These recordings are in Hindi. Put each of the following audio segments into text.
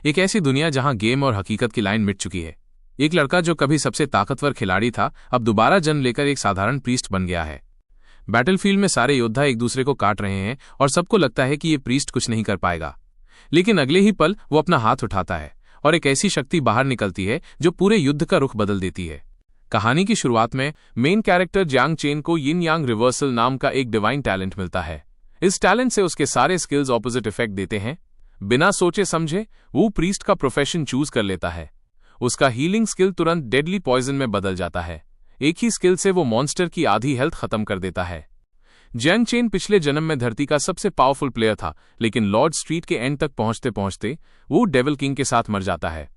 एक ऐसी दुनिया जहां गेम और हकीकत की लाइन मिट चुकी है। एक लड़का जो कभी सबसे ताकतवर खिलाड़ी था, अब दोबारा जन्म लेकर एक साधारण प्रीस्ट बन गया है। बैटलफील्ड में सारे योद्धा एक दूसरे को काट रहे हैं और सबको लगता है कि ये प्रीस्ट कुछ नहीं कर पाएगा। लेकिन अगले ही पल वो अपना हाथ उठाता है और एक ऐसी शक्ति बाहर निकलती है जो पूरे युद्ध का रुख बदल देती है। कहानी की शुरुआत में मेन कैरेक्टर जियांग चेन को यिन यांग रिवर्सल नाम का एक डिवाइन टैलेंट मिलता है। इस टैलेंट से उसके सारे स्किल्स ऑपोजिट इफेक्ट देते हैं। बिना सोचे समझे वो प्रीस्ट का प्रोफेशन चूज कर लेता है। उसका हीलिंग स्किल तुरंत डेडली पॉइजन में बदल जाता है। एक ही स्किल से वो मॉन्स्टर की आधी हेल्थ खत्म कर देता है। जियांग चेन पिछले जन्म में धरती का सबसे पावरफुल प्लेयर था, लेकिन लॉर्ड स्ट्रीट के एंड तक पहुंचते पहुंचते वो डेविल किंग के साथ मर जाता है।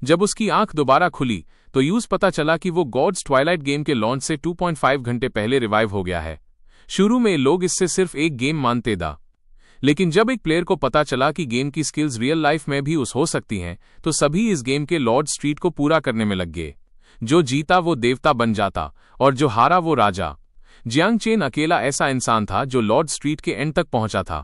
जब उसकी आंख दोबारा खुली तो यूज पता चला कि वो गॉड्स ट्वाइलाइट गेम के लॉन्च से 2.5 घंटे पहले रिवाइव हो गया है। शुरू में लोग इससे सिर्फ एक गेम मानते था, लेकिन जब एक प्लेयर को पता चला कि गेम की स्किल्स रियल लाइफ में भी हो सकती हैं, तो सभी इस गेम के लॉर्ड स्ट्रीट को पूरा करने में लग गए। जो जीता वो देवता बन जाता और जो हारा वो राजा। जियांग चेन अकेला ऐसा इंसान था जो लॉर्ड स्ट्रीट के एंड तक पहुंचा था।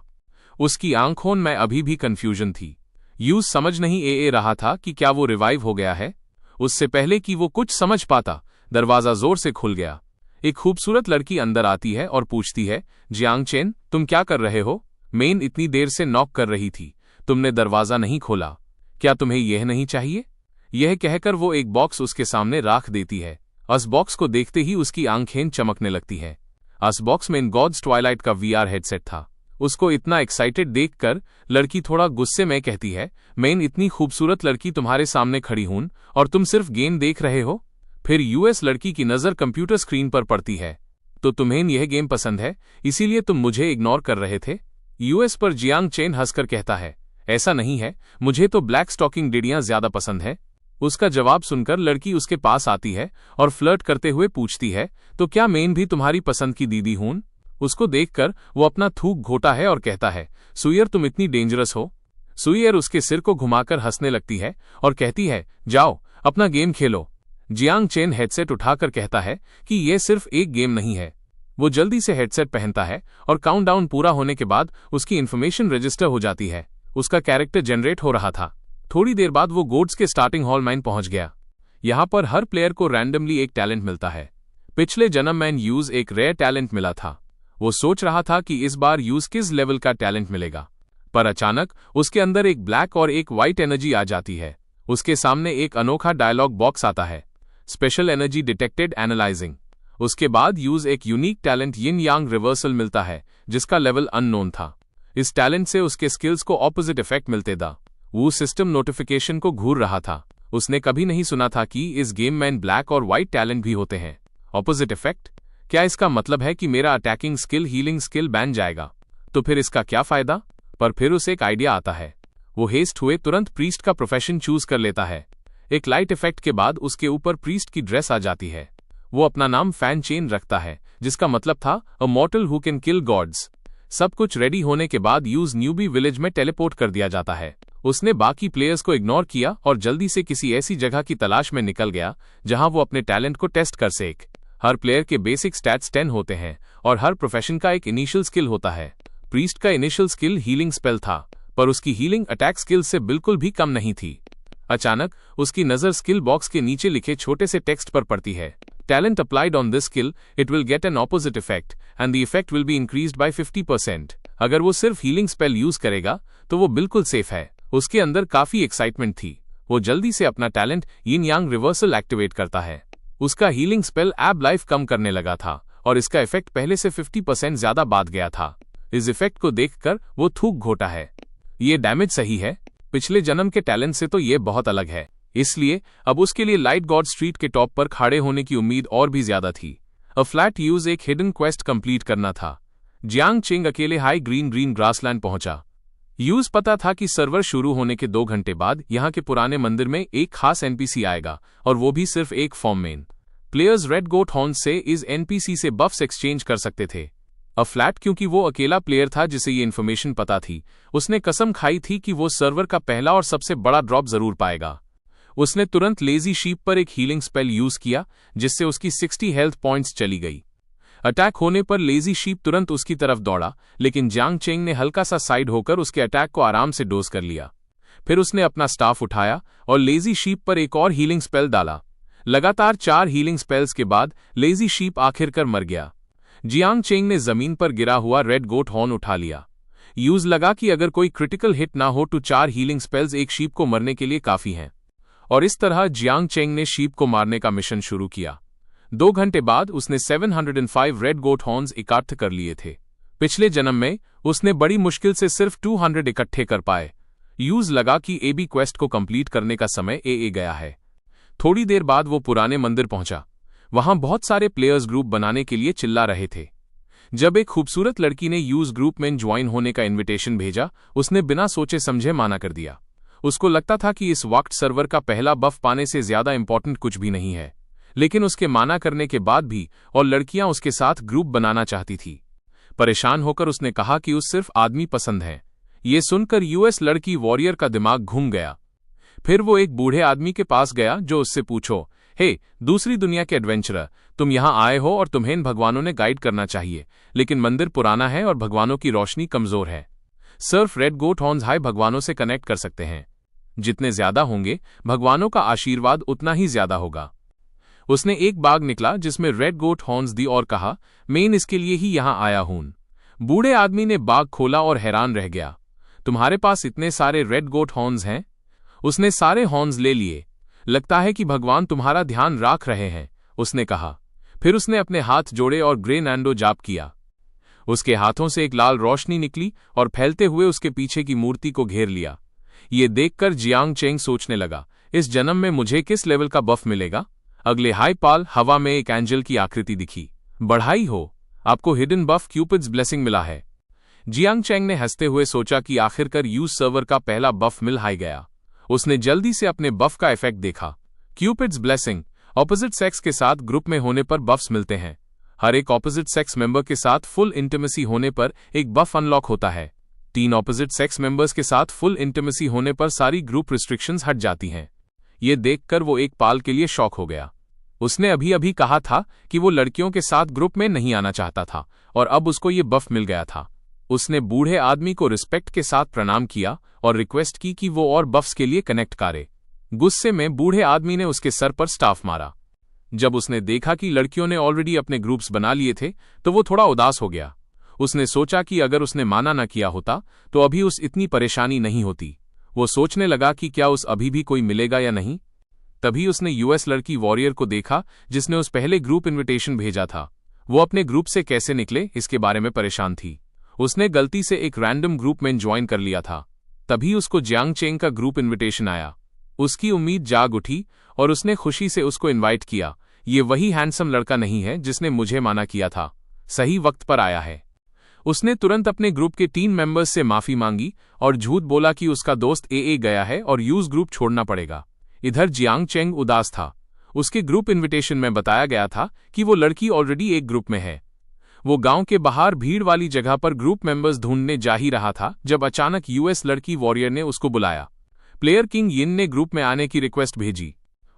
उसकी आंखों में अभी भी कंफ्यूजन थी। यूज समझ नहीं ए रहा था कि क्या वो रिवाइव हो गया है। उससे पहले कि वो कुछ समझ पाता, दरवाजा जोर से खुल गया। एक खूबसूरत लड़की अंदर आती है और पूछती है, जियांग चेन तुम क्या कर रहे हो? मेन इतनी देर से नॉक कर रही थी, तुमने दरवाजा नहीं खोला, क्या तुम्हें यह नहीं चाहिए? यह कहकर वो एक बॉक्स उसके सामने राख देती है। उस बॉक्स को देखते ही उसकी आंखें चमकने लगती हैं। उस बॉक्स में गॉड्स ट्वाइलाइट का VR हेडसेट था। उसको इतना एक्साइटेड देखकर लड़की थोड़ा गुस्से में कहती है, मैं इतनी खूबसूरत लड़की तुम्हारे सामने खड़ी हूं और तुम सिर्फ गेम देख रहे हो? फिर यूएस लड़की की नजर कंप्यूटर स्क्रीन पर पड़ती है। तो तुम्हें यह गेम पसंद है, इसीलिए तुम मुझे इग्नोर कर रहे थे? यूएस पर जियांग चेन हंसकर कहता है, ऐसा नहीं है, मुझे तो ब्लैक स्टॉकिंग डिडियां ज्यादा पसंद है। उसका जवाब सुनकर लड़की उसके पास आती है और फ्लर्ट करते हुए पूछती है, तो क्या मेन भी तुम्हारी पसंद की दीदी हूं? उसको देखकर वो अपना थूक घोटा है और कहता है, सुयर तुम इतनी डेंजरस हो? सुयर उसके सिर को घुमाकर हंसने लगती है और कहती है, जाओ अपना गेम खेलो। जियांग चेन हेडसेट उठाकर कहता है कि यह सिर्फ एक गेम नहीं है। वो जल्दी से हेडसेट पहनता है और काउंटडाउन पूरा होने के बाद उसकी इन्फॉर्मेशन रजिस्टर हो जाती है। उसका कैरेक्टर जनरेट हो रहा था। थोड़ी देर बाद वो गोड्स के स्टार्टिंग हॉल माइन पहुंच गया। यहां पर हर प्लेयर को रैंडमली एक टैलेंट मिलता है। पिछले जन्म में यूज एक रेयर टैलेंट मिला था। वो सोच रहा था कि इस बार यूज किस लेवल का टैलेंट मिलेगा, पर अचानक उसके अंदर एक ब्लैक और एक व्हाइट एनर्जी आ जाती है। उसके सामने एक अनोखा डायलॉग बॉक्स आता है, स्पेशल एनर्जी डिटेक्टेड एनालाइजिंग। उसके बाद यूज एक यूनिक टैलेंट यिन यांग रिवर्सल मिलता है, जिसका लेवल अननोन था। इस टैलेंट से उसके स्किल्स को ऑपोजिट इफेक्ट मिलते था। वो सिस्टम नोटिफिकेशन को घूर रहा था। उसने कभी नहीं सुना था कि इस गेम में ब्लैक और व्हाइट टैलेंट भी होते हैं। ऑपोजिट इफेक्ट, क्या इसका मतलब है कि मेरा attacking skill healing skill ban जाएगा? तो फिर इसका क्या फायदा? पर फिर उसे एक आइडिया आता है। वो हेस्ट हुए तुरंत प्रीस्ट का प्रोफेशन चूज कर लेता है। एक लाइट इफेक्ट के बाद उसके ऊपर प्रीस्ट की ड्रेस आ जाती है। वो अपना नाम फैन चेन रखता है, जिसका मतलब था a mortal who can kill gods. सब कुछ रेडी होने के बाद यूज न्यूबी विलेज में टेलीपोर्ट कर दिया जाता है। उसने बाकी प्लेयर्स को इग्नोर किया और जल्दी से किसी ऐसी जगह की तलाश में निकल गया जहां वो अपने टैलेंट को टेस्ट कर सके। हर प्लेयर के बेसिक स्टैट्स 10 होते हैं और हर प्रोफेशन का एक इनिशियल स्किल होता है। प्रीस्ट का इनिशियल स्किल हीलिंग स्पेल था, पर उसकी हीलिंग अटैक स्किल से बिल्कुल भी कम नहीं थी। अचानक उसकी नजर स्किल बॉक्स के नीचे लिखे छोटे से टेक्स्ट पर पड़ती है, talent applied on this skill it will get an opposite effect and the effect will be increased by 50%। अगर वो सिर्फ हीलिंग स्पेल यूज करेगा तो वो बिल्कुल सेफ है। उसके अंदर काफी एक्साइटमेंट थी। वो जल्दी से अपना टैलेंट यिन यांग रिवर्सल एक्टिवेट करता है। उसका हीलिंग स्पेल एब लाइफ कम करने लगा था और इसका इफेक्ट पहले से 50% ज्यादा बढ़ गया था। इस इफेक्ट को देखकर वो थूक घोटा है, ये डैमेज सही है? पिछले जन्म के टैलेंट से तो ये बहुत अलग है। इसलिए अब उसके लिए लाइट गॉड स्ट्रीट के टॉप पर खड़े होने की उम्मीद और भी ज्यादा थी। अ फ्लैट यूज एक हिडन क्वेस्ट कंप्लीट करना था। जियांग चेन अकेले हाई ग्रीन ग्रासलैंड पहुंचा। यूज पता था कि सर्वर शुरू होने के 2 घंटे बाद यहाँ के पुराने मंदिर में एक खास एनपीसी आएगा, और वो भी सिर्फ एक फॉर्म में। प्लेयर्स रेड गोट हॉर्न से इस एनपीसी से बफ्स एक्सचेंज कर सकते थे। अ फ्लैट, क्योंकि वो अकेला प्लेयर था जिसे ये इन्फॉर्मेशन पता थी, उसने कसम खाई थी कि वो सर्वर का पहला और सबसे बड़ा ड्रॉप जरूर पाएगा। उसने तुरंत लेजी शीप पर एक हीलिंग स्पेल यूज किया, जिससे उसकी 60 हेल्थ पॉइंट्स चली गई। अटैक होने पर लेजी शीप तुरंत उसकी तरफ दौड़ा, लेकिन जियांग चेन ने हल्का सा साइड होकर उसके अटैक को आराम से डोज कर लिया। फिर उसने अपना स्टाफ उठाया और लेजी शीप पर एक और हीलिंग स्पेल डाला। लगातार 4 हीलिंग स्पेल्स के बाद लेजी शीप आखिरकार मर गया। जियांग चेंग ने जमीन पर गिरा हुआ रेड गोट हॉर्न उठा लिया। यूज लगा कि अगर कोई क्रिटिकल हिट ना हो तो 4 हीलिंग स्पेल्स एक शीप को मरने के लिए काफी हैं। और इस तरह जियांग चेंग ने शीप को मारने का मिशन शुरू किया। 2 घंटे बाद उसने 705 रेड गोट हॉर्न्स इकट्ठे कर लिए थे। पिछले जन्म में उसने बड़ी मुश्किल से सिर्फ 200 इकट्ठे कर पाए। यूज लगा कि एबी क्वेस्ट को कंप्लीट करने का समय ए गया है। थोड़ी देर बाद वो पुराने मंदिर पहुंचा। वहां बहुत सारे प्लेयर्स ग्रुप बनाने के लिए चिल्ला रहे थे। जब एक खूबसूरत लड़की ने यूज ग्रुप में ज्वाइन होने का इनविटेशन भेजा, उसने बिना सोचे समझे माना कर दिया। उसको लगता था कि इस वक्त सर्वर का पहला बफ पाने से ज्यादा इंपॉर्टेंट कुछ भी नहीं है, लेकिन उसके माना करने के बाद भी और लड़कियां उसके साथ ग्रुप बनाना चाहती थी। परेशान होकर उसने कहा कि उस सिर्फ आदमी पसंद हैं। ये सुनकर यूएस लड़की वॉरियर का दिमाग घूम गया। फिर वो एक बूढ़े आदमी के पास गया जो उससे पूछो, हे दूसरी दुनिया के एडवेंचरर, तुम यहाँ आए हो और तुम्हें इन भगवानों ने गाइड करना चाहिए, लेकिन मंदिर पुराना है और भगवानों की रोशनी कमजोर है। सिर्फ रेड गोट हॉर्न्स हाई भगवानों से कनेक्ट कर सकते हैं। जितने ज्यादा होंगे भगवानों का आशीर्वाद उतना ही ज्यादा होगा। उसने एक बाग निकला जिसमें रेड गोट हॉर्न्स दी और कहा, मैं इसके लिए ही यहाँ आया हूं। बूढ़े आदमी ने बाग खोला और हैरान रह गया। तुम्हारे पास इतने सारे रेड गोट हॉर्न्स हैं? उसने सारे हॉर्न्स ले लिए। लगता है कि भगवान तुम्हारा ध्यान रख रहे हैं, उसने कहा। फिर उसने अपने हाथ जोड़े और ग्रे नैंडो जाप किया। उसके हाथों से एक लाल रोशनी निकली और फैलते हुए उसके पीछे की मूर्ति को घेर लिया। ये देखकर जियांग चेंग सोचने लगा, इस जन्म में मुझे किस लेवल का बफ मिलेगा। अगले हाई पाल हवा में एक एंजल की आकृति दिखी। बढ़ाई हो, आपको हिडन बफ क्यूपिड्स ब्लेसिंग मिला है। जियांग चेंग ने हंसते हुए सोचा कि आखिरकार यूज सर्वर का पहला बफ मिल हाई गया। उसने जल्दी से अपने बफ का इफेक्ट देखा। क्यूपिड्स ब्लेसिंग, ऑपोजिट सेक्स के साथ ग्रुप में होने पर बफ्स मिलते हैं। हर एक ऑपोजिट सेक्स मेंबर के साथ फुल इंटीमेसी होने पर एक बफ अनलॉक होता है। 3 ऑपोजिट सेक्स मेंबर्स के साथ फुल इंटीमेसी होने पर सारी ग्रुप रिस्ट्रिक्शंस हट जाती हैं। ये देखकर वो एक पाल के लिए शॉक हो गया। उसने अभी अभी कहा था कि वो लड़कियों के साथ ग्रुप में नहीं आना चाहता था और अब उसको ये बफ मिल गया था। उसने बूढ़े आदमी को रिस्पेक्ट के साथ प्रणाम किया और रिक्वेस्ट की कि वो और बफ्स के लिए कनेक्ट करे। गुस्से में बूढ़े आदमी ने उसके सर पर स्टाफ मारा। जब उसने देखा कि लड़कियों ने ऑलरेडी अपने ग्रुप्स बना लिए थे तो वो थोड़ा उदास हो गया। उसने सोचा कि अगर उसने माना न किया होता तो अभी उस इतनी परेशानी नहीं होती। वो सोचने लगा कि क्या उस अभी भी कोई मिलेगा या नहीं। तभी उसने यूएस लड़की वॉरियर को देखा जिसने उस पहले ग्रुप इन्विटेशन भेजा था। वो अपने ग्रुप से कैसे निकले इसके बारे में परेशान थी। उसने गलती से एक रैंडम ग्रुप में ज्वाइन कर लिया था। तभी उसको जियांग चेंग का ग्रुप इन्विटेशन आया। उसकी उम्मीद जाग उठी और उसने खुशी से उसको इनवाइट किया। ये वही हैंडसम लड़का नहीं है जिसने मुझे माना किया था, सही वक्त पर आया है। उसने तुरंत अपने ग्रुप के 3 मेंबर्स से माफी मांगी और झूठ बोला कि उसका दोस्त ए गया है और यूज ग्रुप छोड़ना पड़ेगा। इधर जियांग चेंग उदास था। उसके ग्रुप इन्विटेशन में बताया गया था कि वो लड़की ऑलरेडी एक ग्रुप में है। वो गांव के बाहर भीड़ वाली जगह पर ग्रुप मेंबर्स ढूंढने जा ही रहा था जब अचानक यूएस लड़की वॉरियर ने उसको बुलाया। प्लेयर किंग यिन ने ग्रुप में आने की रिक्वेस्ट भेजी।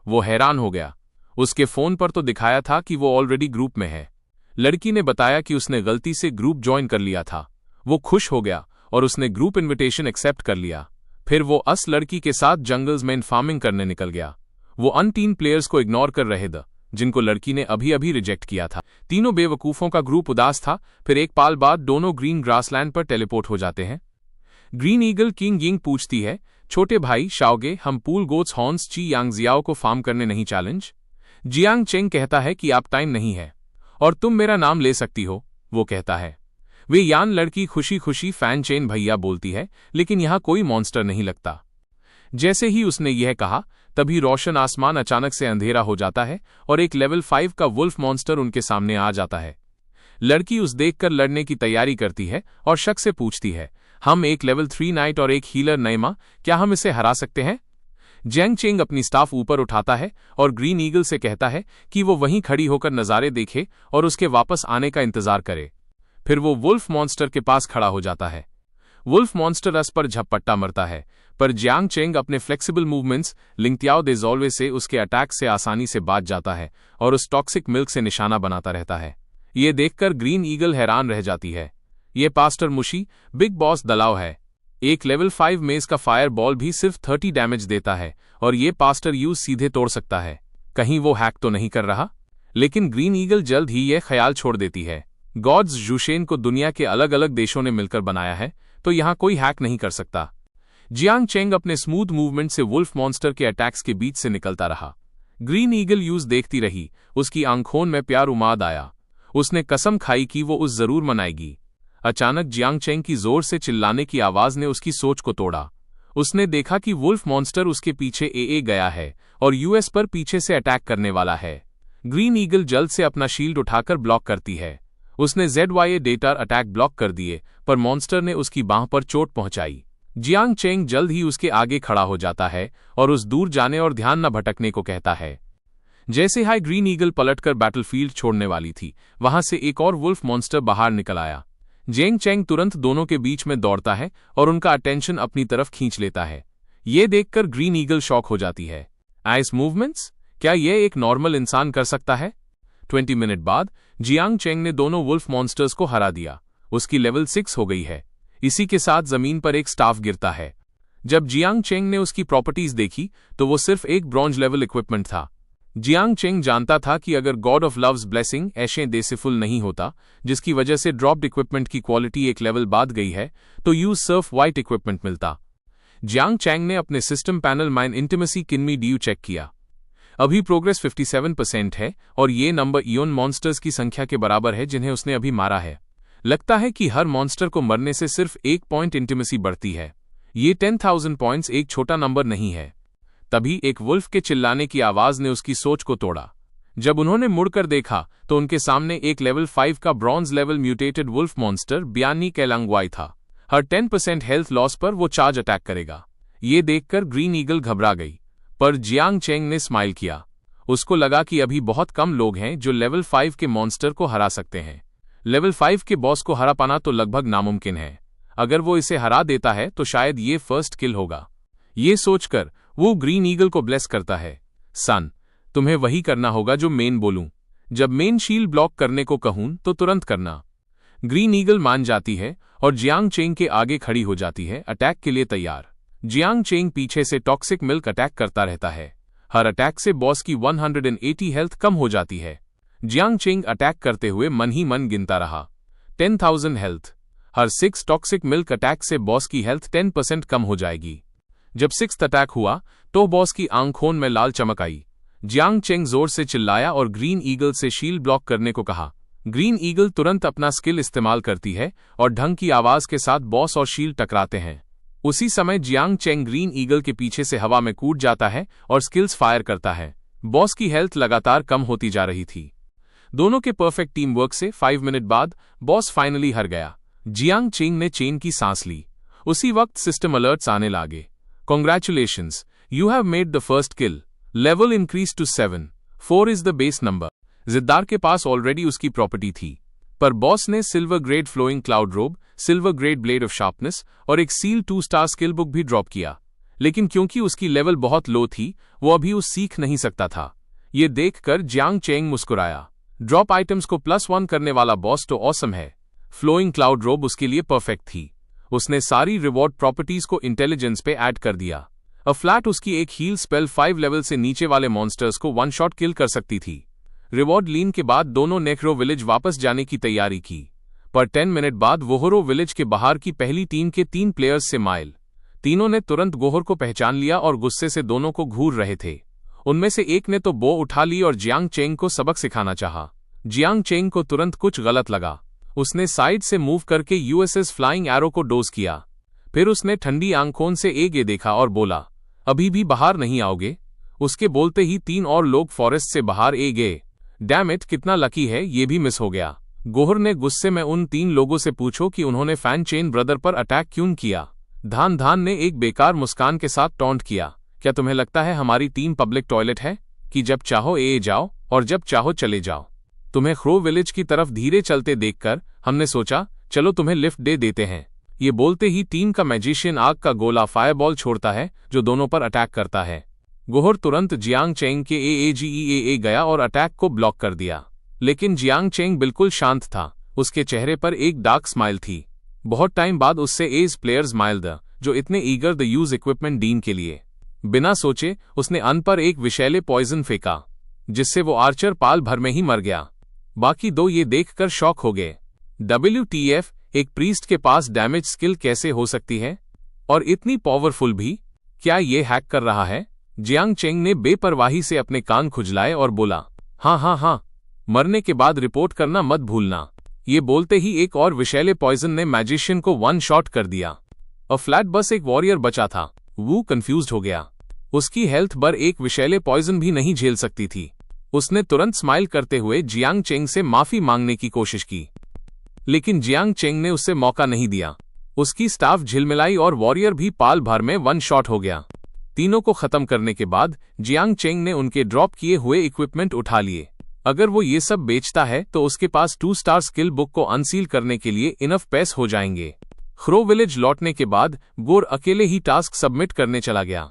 वो हैरान हो गया। उसके फोन पर तो दिखाया था कि वो ऑलरेडी ग्रुप में है। लड़की ने बताया कि उसने गलती से ग्रुप ज्वाइन कर लिया था। वो खुश हो गया और उसने ग्रुप इन्विटेशन एक्सेप्ट कर लिया। फिर वो अस लड़की के साथ जंगल्स में फार्मिंग करने निकल गया। वो अन 3 प्लेयर्स को इग्नोर कर रहे थे जिनको लड़की ने अभी अभी रिजेक्ट किया था। तीनों बेवकूफों का ग्रुप उदास था। फिर एक पाल बाद दोनों ग्रीन ग्रासलैंड पर टेलीपोर्ट हो जाते हैं। ग्रीन ईगल किंग यिंग पूछती है, छोटे भाई शाओगे, हम पूल गोट्स हॉर्न्स ची यांग जियाओ को फार्म करने नहीं चैलेंज? जियांग चेंग कहता है कि आप टाइम नहीं है और तुम मेरा नाम ले सकती हो, वो कहता है। वे यान लड़की खुशी खुशी फैन चेन भैया बोलती है, लेकिन यहां कोई मॉन्स्टर नहीं लगता। जैसे ही उसने यह कहा तभी रोशन आसमान अचानक से अंधेरा हो जाता है और एक लेवल 5 का वुल्फ मॉन्स्टर उनके सामने आ जाता है। लड़की उस देखकर लड़ने की तैयारी करती है और शक से पूछती है, हम एक लेवल 3 नाइट और एक हीलर नैमा, क्या हम इसे हरा सकते हैं? जियांग चेंग अपनी स्टाफ ऊपर उठाता है और ग्रीन ईगल से कहता है कि वो वहीं खड़ी होकर नज़ारे देखे और उसके वापस आने का इंतजार करे। फिर वो वुल्फ मॉन्स्टर के पास खड़ा हो जाता है। वुल्फ मॉन्स्टर अस पर झपट्टा मरता है, पर जियांग चेंग अपने फ्लेक्सिबल मूवमेंट्स लिंगत्याओ दे ज़ोल्वे से उसके अटैक से आसानी से बच जाता है और उस टॉक्सिक मिल्क से निशाना बनाता रहता है। ये देखकर ग्रीन ईगल हैरान रह जाती है। ये पास्टर मुशी बिग बॉस दलाव है। एक लेवल 5 मेज का फायर बॉल भी सिर्फ 30 डैमेज देता है और ये पास्टर यूज सीधे तोड़ सकता है। कहीं वो हैक तो नहीं कर रहा? लेकिन ग्रीन ईगल जल्द ही यह ख्याल छोड़ देती है। गॉड्स जूशेन को दुनिया के अलग अलग देशों ने मिलकर बनाया है, तो यहाँ कोई हैक नहीं कर सकता। जियांग चेंग अपने स्मूथ मूवमेंट से वुल्फ मॉन्स्टर के अटैक्स के बीच से निकलता रहा। ग्रीन ईगल यूज देखती रही, उसकी आंखों में प्यार उमाद आया। उसने कसम खाई कि वो उस जरूर मनाएगी। अचानक जियांग चेंग की जोर से चिल्लाने की आवाज ने उसकी सोच को तोड़ा। उसने देखा कि वुल्फ मॉन्स्टर उसके पीछे ए गया है और यूएस पर पीछे से अटैक करने वाला है। ग्रीन ईगल जल्द से अपना शील्ड उठाकर ब्लॉक करती है। उसने ZYA डेटा अटैक ब्लॉक कर दिए, पर मॉन्स्टर ने उसकी बांह पर चोट पहुंचाई। जियांग चेंग जल्द ही उसके आगे खड़ा हो जाता है और उस दूर जाने और ध्यान न भटकने को कहता है। जैसे हाई ग्रीन ईगल पलटकर बैटलफील्ड छोड़ने वाली थी, वहां से एक और वुल्फ मॉन्स्टर बाहर निकल आया। जियांग चेंग तुरंत दोनों के बीच में दौड़ता है और उनका अटेंशन अपनी तरफ खींच लेता है। ये देखकर ग्रीन ईगल शॉक हो जाती है। Ice movements? क्या यह एक नॉर्मल इंसान कर सकता है? 20 मिनट बाद जियांग चेंग ने दोनों वुल्फ मॉन्स्टर्स को हरा दिया। उसकी लेवल 6 हो गई है। इसी के साथ जमीन पर एक स्टाफ गिरता है। जब जियांग चेंग ने उसकी प्रॉपर्टीज देखी तो वो सिर्फ एक ब्रॉन्ज लेवल इक्विपमेंट था। जियांग चेंग जानता था कि अगर गॉड ऑफ लव्स ब्लेसिंग ऐशे देसिफुल नहीं होता, जिसकी वजह से ड्रॉप्ड इक्विपमेंट की क्वालिटी एक लेवल बाद गई है, तो यूज सर्फ वाइट इक्विपमेंट मिलता। जियांग चेंग ने अपने सिस्टम पैनल माइन इंटिमेसी किनमी ड्यू चेक किया। अभी प्रोग्रेस 57% है और ये नंबर इयोन मॉन्स्टर्स की संख्या के बराबर है जिन्हें उसने अभी मारा है। लगता है कि हर मॉन्स्टर को मरने से सिर्फ 1 पॉइंट इंटिमेसी बढ़ती है। ये 10,000 पॉइंट्स एक छोटा नंबर नहीं है। तभी एक वुल्फ के चिल्लाने की आवाज ने उसकी सोच को तोड़ा। जब उन्होंने मुड़कर देखा तो उनके सामने एक लेवल 5 का bronze level mutated wolf monster बियानी कैलांगवाई था। हर 10% हेल्थ लॉस पर वो चार्ज अटैक करेगा। ये देखकर ग्रीन ईगल घबरा गई, पर जियांग चेंग ने स्माइल किया। उसको लगा कि अभी बहुत कम लोग हैं जो लेवल 5 के मॉन्स्टर को हरा सकते हैं। लेवल 5 के बॉस को हरा पाना तो लगभग नामुमकिन है। अगर वो इसे हरा देता है तो शायद ये फर्स्ट किल होगा। ये सोचकर वो ग्रीन ईगल को ब्लेस करता है। सन, तुम्हें वही करना होगा जो मेन बोलूं। जब मेन शील्ड ब्लॉक करने को कहूं तो तुरंत करना। ग्रीन ईगल मान जाती है और जियांग चेंग के आगे खड़ी हो जाती है, अटैक के लिए तैयार। जियांग चेंग पीछे से टॉक्सिक मिल्क अटैक करता रहता है। हर अटैक से बॉस की 180 हेल्थ कम हो जाती है। जियांग चेंग अटैक करते हुए मन ही मन गिनता रहा। 10,000 हेल्थ। हर 6 टॉक्सिक मिल्क अटैक से बॉस की हेल्थ 10% कम हो जाएगी। जब 6th अटैक हुआ तो बॉस की आंखों में लाल चमक आई। जियांग चेंग जोर से चिल्लाया और ग्रीन ईगल से शील्ड ब्लॉक करने को कहा। ग्रीन ईगल तुरंत अपना स्किल इस्तेमाल करती है और ढंग की आवाज के साथ बॉस और शील्ड टकराते हैं। उसी समय जियांग चेंग ग्रीन ईगल के पीछे से हवा में कूद जाता है और स्किल्स फायर करता है। बॉस की हेल्थ लगातार कम होती जा रही थी। दोनों के परफेक्ट टीम वर्क से 5 मिनट बाद बॉस फाइनली हार गया। जियांग चेंग ने चैन की सांस ली। उसी वक्त सिस्टम अलर्ट्स आने लगे। Congratulations, you have made the first kill. Level increased to 7. 4 is the base number. जिद्दार के पास ऑलरेडी उसकी प्रॉपर्टी थी, पर बॉस ने सिल्वर ग्रेड फ्लोइंग क्लाउड रोब, silver grade blade of sharpness और एक सील 2 स्टार स्किल बुक भी ड्रॉप किया। लेकिन क्योंकि उसकी लेवल बहुत लो थी, वो अभी उस सीख नहीं सकता था। ये देखकर जियांग चेंग मुस्कुराया। ड्रॉप आइटम्स को +1 करने वाला बॉस तो ऑसम है। फ्लोइंग क्लाउड रोब उसके लिए परफेक्ट थी। उसने सारी रिवॉर्ड प्रॉपर्टीज को इंटेलिजेंस पे ऐड कर दिया। अ फ्लैट उसकी एक हील स्पेल 5 लेवल से नीचे वाले मॉन्स्टर्स को 1 शॉट किल कर सकती थी। रिवॉर्ड लीन के बाद दोनों नेक्रो विलेज वापस जाने की तैयारी की, पर 10 मिनट बाद वोहरो विलेज के बाहर की पहली टीम के 3 प्लेयर्स से माइल। तीनों ने तुरंत गोहर को पहचान लिया और गुस्से से दोनों को घूर रहे थे। उनमें से एक ने तो बो उठा ली और जियांग चेंग को सबक सिखाना चाहा। जियांग चेंग को तुरंत कुछ गलत लगा। उसने साइड से मूव करके यूएसएस फ्लाइंग एरो को डोज किया। फिर उसने ठंडी आंखों से एगे देखा और बोला, अभी भी बाहर नहीं आओगे? उसके बोलते ही 3 और लोग फॉरेस्ट से बाहर ए गए। डैम इट, कितना लकी है, ये भी मिस हो गया। गोहर ने गुस्से में उन 3 लोगों से पूछो कि उन्होंने फैन चेन ब्रदर पर अटैक क्यों किया। धान ने एक बेकार मुस्कान के साथ टॉन्ट किया, क्या तुम्हें लगता है हमारी टीम पब्लिक टॉयलेट है कि जब चाहो ए जाओ और जब चाहो चले जाओ? तुम्हें ख्रो विलेज की तरफ धीरे चलते देखकर हमने सोचा चलो तुम्हें लिफ्ट दे देते हैं। ये बोलते ही टीम का मैजिशियन आग का गोला फायरबॉल छोड़ता है जो दोनों पर अटैक करता है। गोहर तुरंत जियांग चेंग के ए गया और अटैक को ब्लॉक कर दिया। लेकिन जियांग चेंग बिल्कुल शांत था। उसके चेहरे पर एक डार्क स्माइल थी। बहुत टाइम बाद उससे एज प्लेयर्स माइल द जो इतने eager the use equipment dean के लिए। बिना सोचे उसने अन पर एक विषैले पॉइजन फेंका, जिससे वो आर्चर पाल भर में ही मर गया। बाकी दो ये देखकर शॉक हो गए। WTF, एक प्रीस्ट के पास डैमेज स्किल कैसे हो सकती है, और इतनी पावरफुल भी? क्या ये हैक कर रहा है? जियांग चेंग ने बेपरवाही से अपने कान खुजलाए और बोला, हाँ, मरने के बाद रिपोर्ट करना मत भूलना। ये बोलते ही एक और विषैले पॉइजन ने मैजिशियन को वन शॉट कर दिया। फ्लैट बस एक वॉरियर बचा था। वो कंफ्यूज्ड हो गया। उसकी हेल्थ बर एक विषैले पॉइजन भी नहीं झेल सकती थी। उसने तुरंत स्माइल करते हुए जियांग चेंग से माफी मांगने की कोशिश की, लेकिन जियांग चेंग ने उससे मौका नहीं दिया। उसकी स्टाफ झिलमिलाई और वॉरियर भी पाल भर में वन शॉट हो गया। तीनों को खत्म करने के बाद जियांग चेंग ने उनके ड्रॉप किए हुए इक्विपमेंट उठा लिए। अगर वो ये सब बेचता है तो उसके पास 2 स्टार स्किल बुक को अनसील करने के लिए इनफ पैसे हो जाएंगे। ख्रो विलेज लौटने के बाद गोर अकेले ही टास्क सबमिट करने चला गया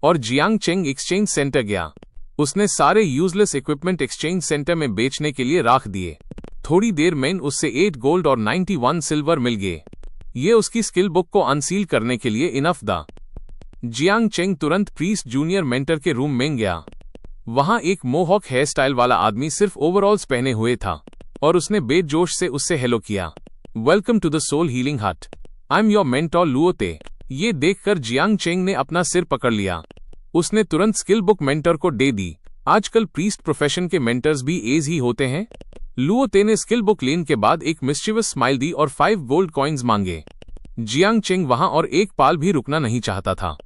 और जियांग चेंग एक्सचेंज सेंटर गया। उसने सारे यूजलेस इक्विपमेंट एक्सचेंज सेंटर में बेचने के लिए रख दिए। थोड़ी देर में उससे 8 गोल्ड और 91 सिल्वर मिल गए। ये उसकी स्किल बुक को अनसील करने के लिए इनफ था। जियांग चेंग तुरंत प्रीस्ट जूनियर मेंटर के रूम में गया। वहां एक मोहॉक हेयर स्टाइल वाला आदमी सिर्फ ओवरऑल्स पहने हुए था और उसने बेजोश से उससे हेलो किया। Welcome to the soul healing hut, I am your mentor लुओ ते। ये देखकर जियांग चेंग ने अपना सिर पकड़ लिया। उसने तुरंत स्किल बुक मेंटर को दे दी। आजकल प्रीस्ट प्रोफेशन के मेंटर्स भी एज ही होते हैं। लुओ ते ने स्किल बुक लेने के बाद एक मिस्चिवस स्माइल दी और 5 गोल्ड कॉइन्स मांगे। जियांग चेंग वहां और एक पाल भी रुकना नहीं चाहता था।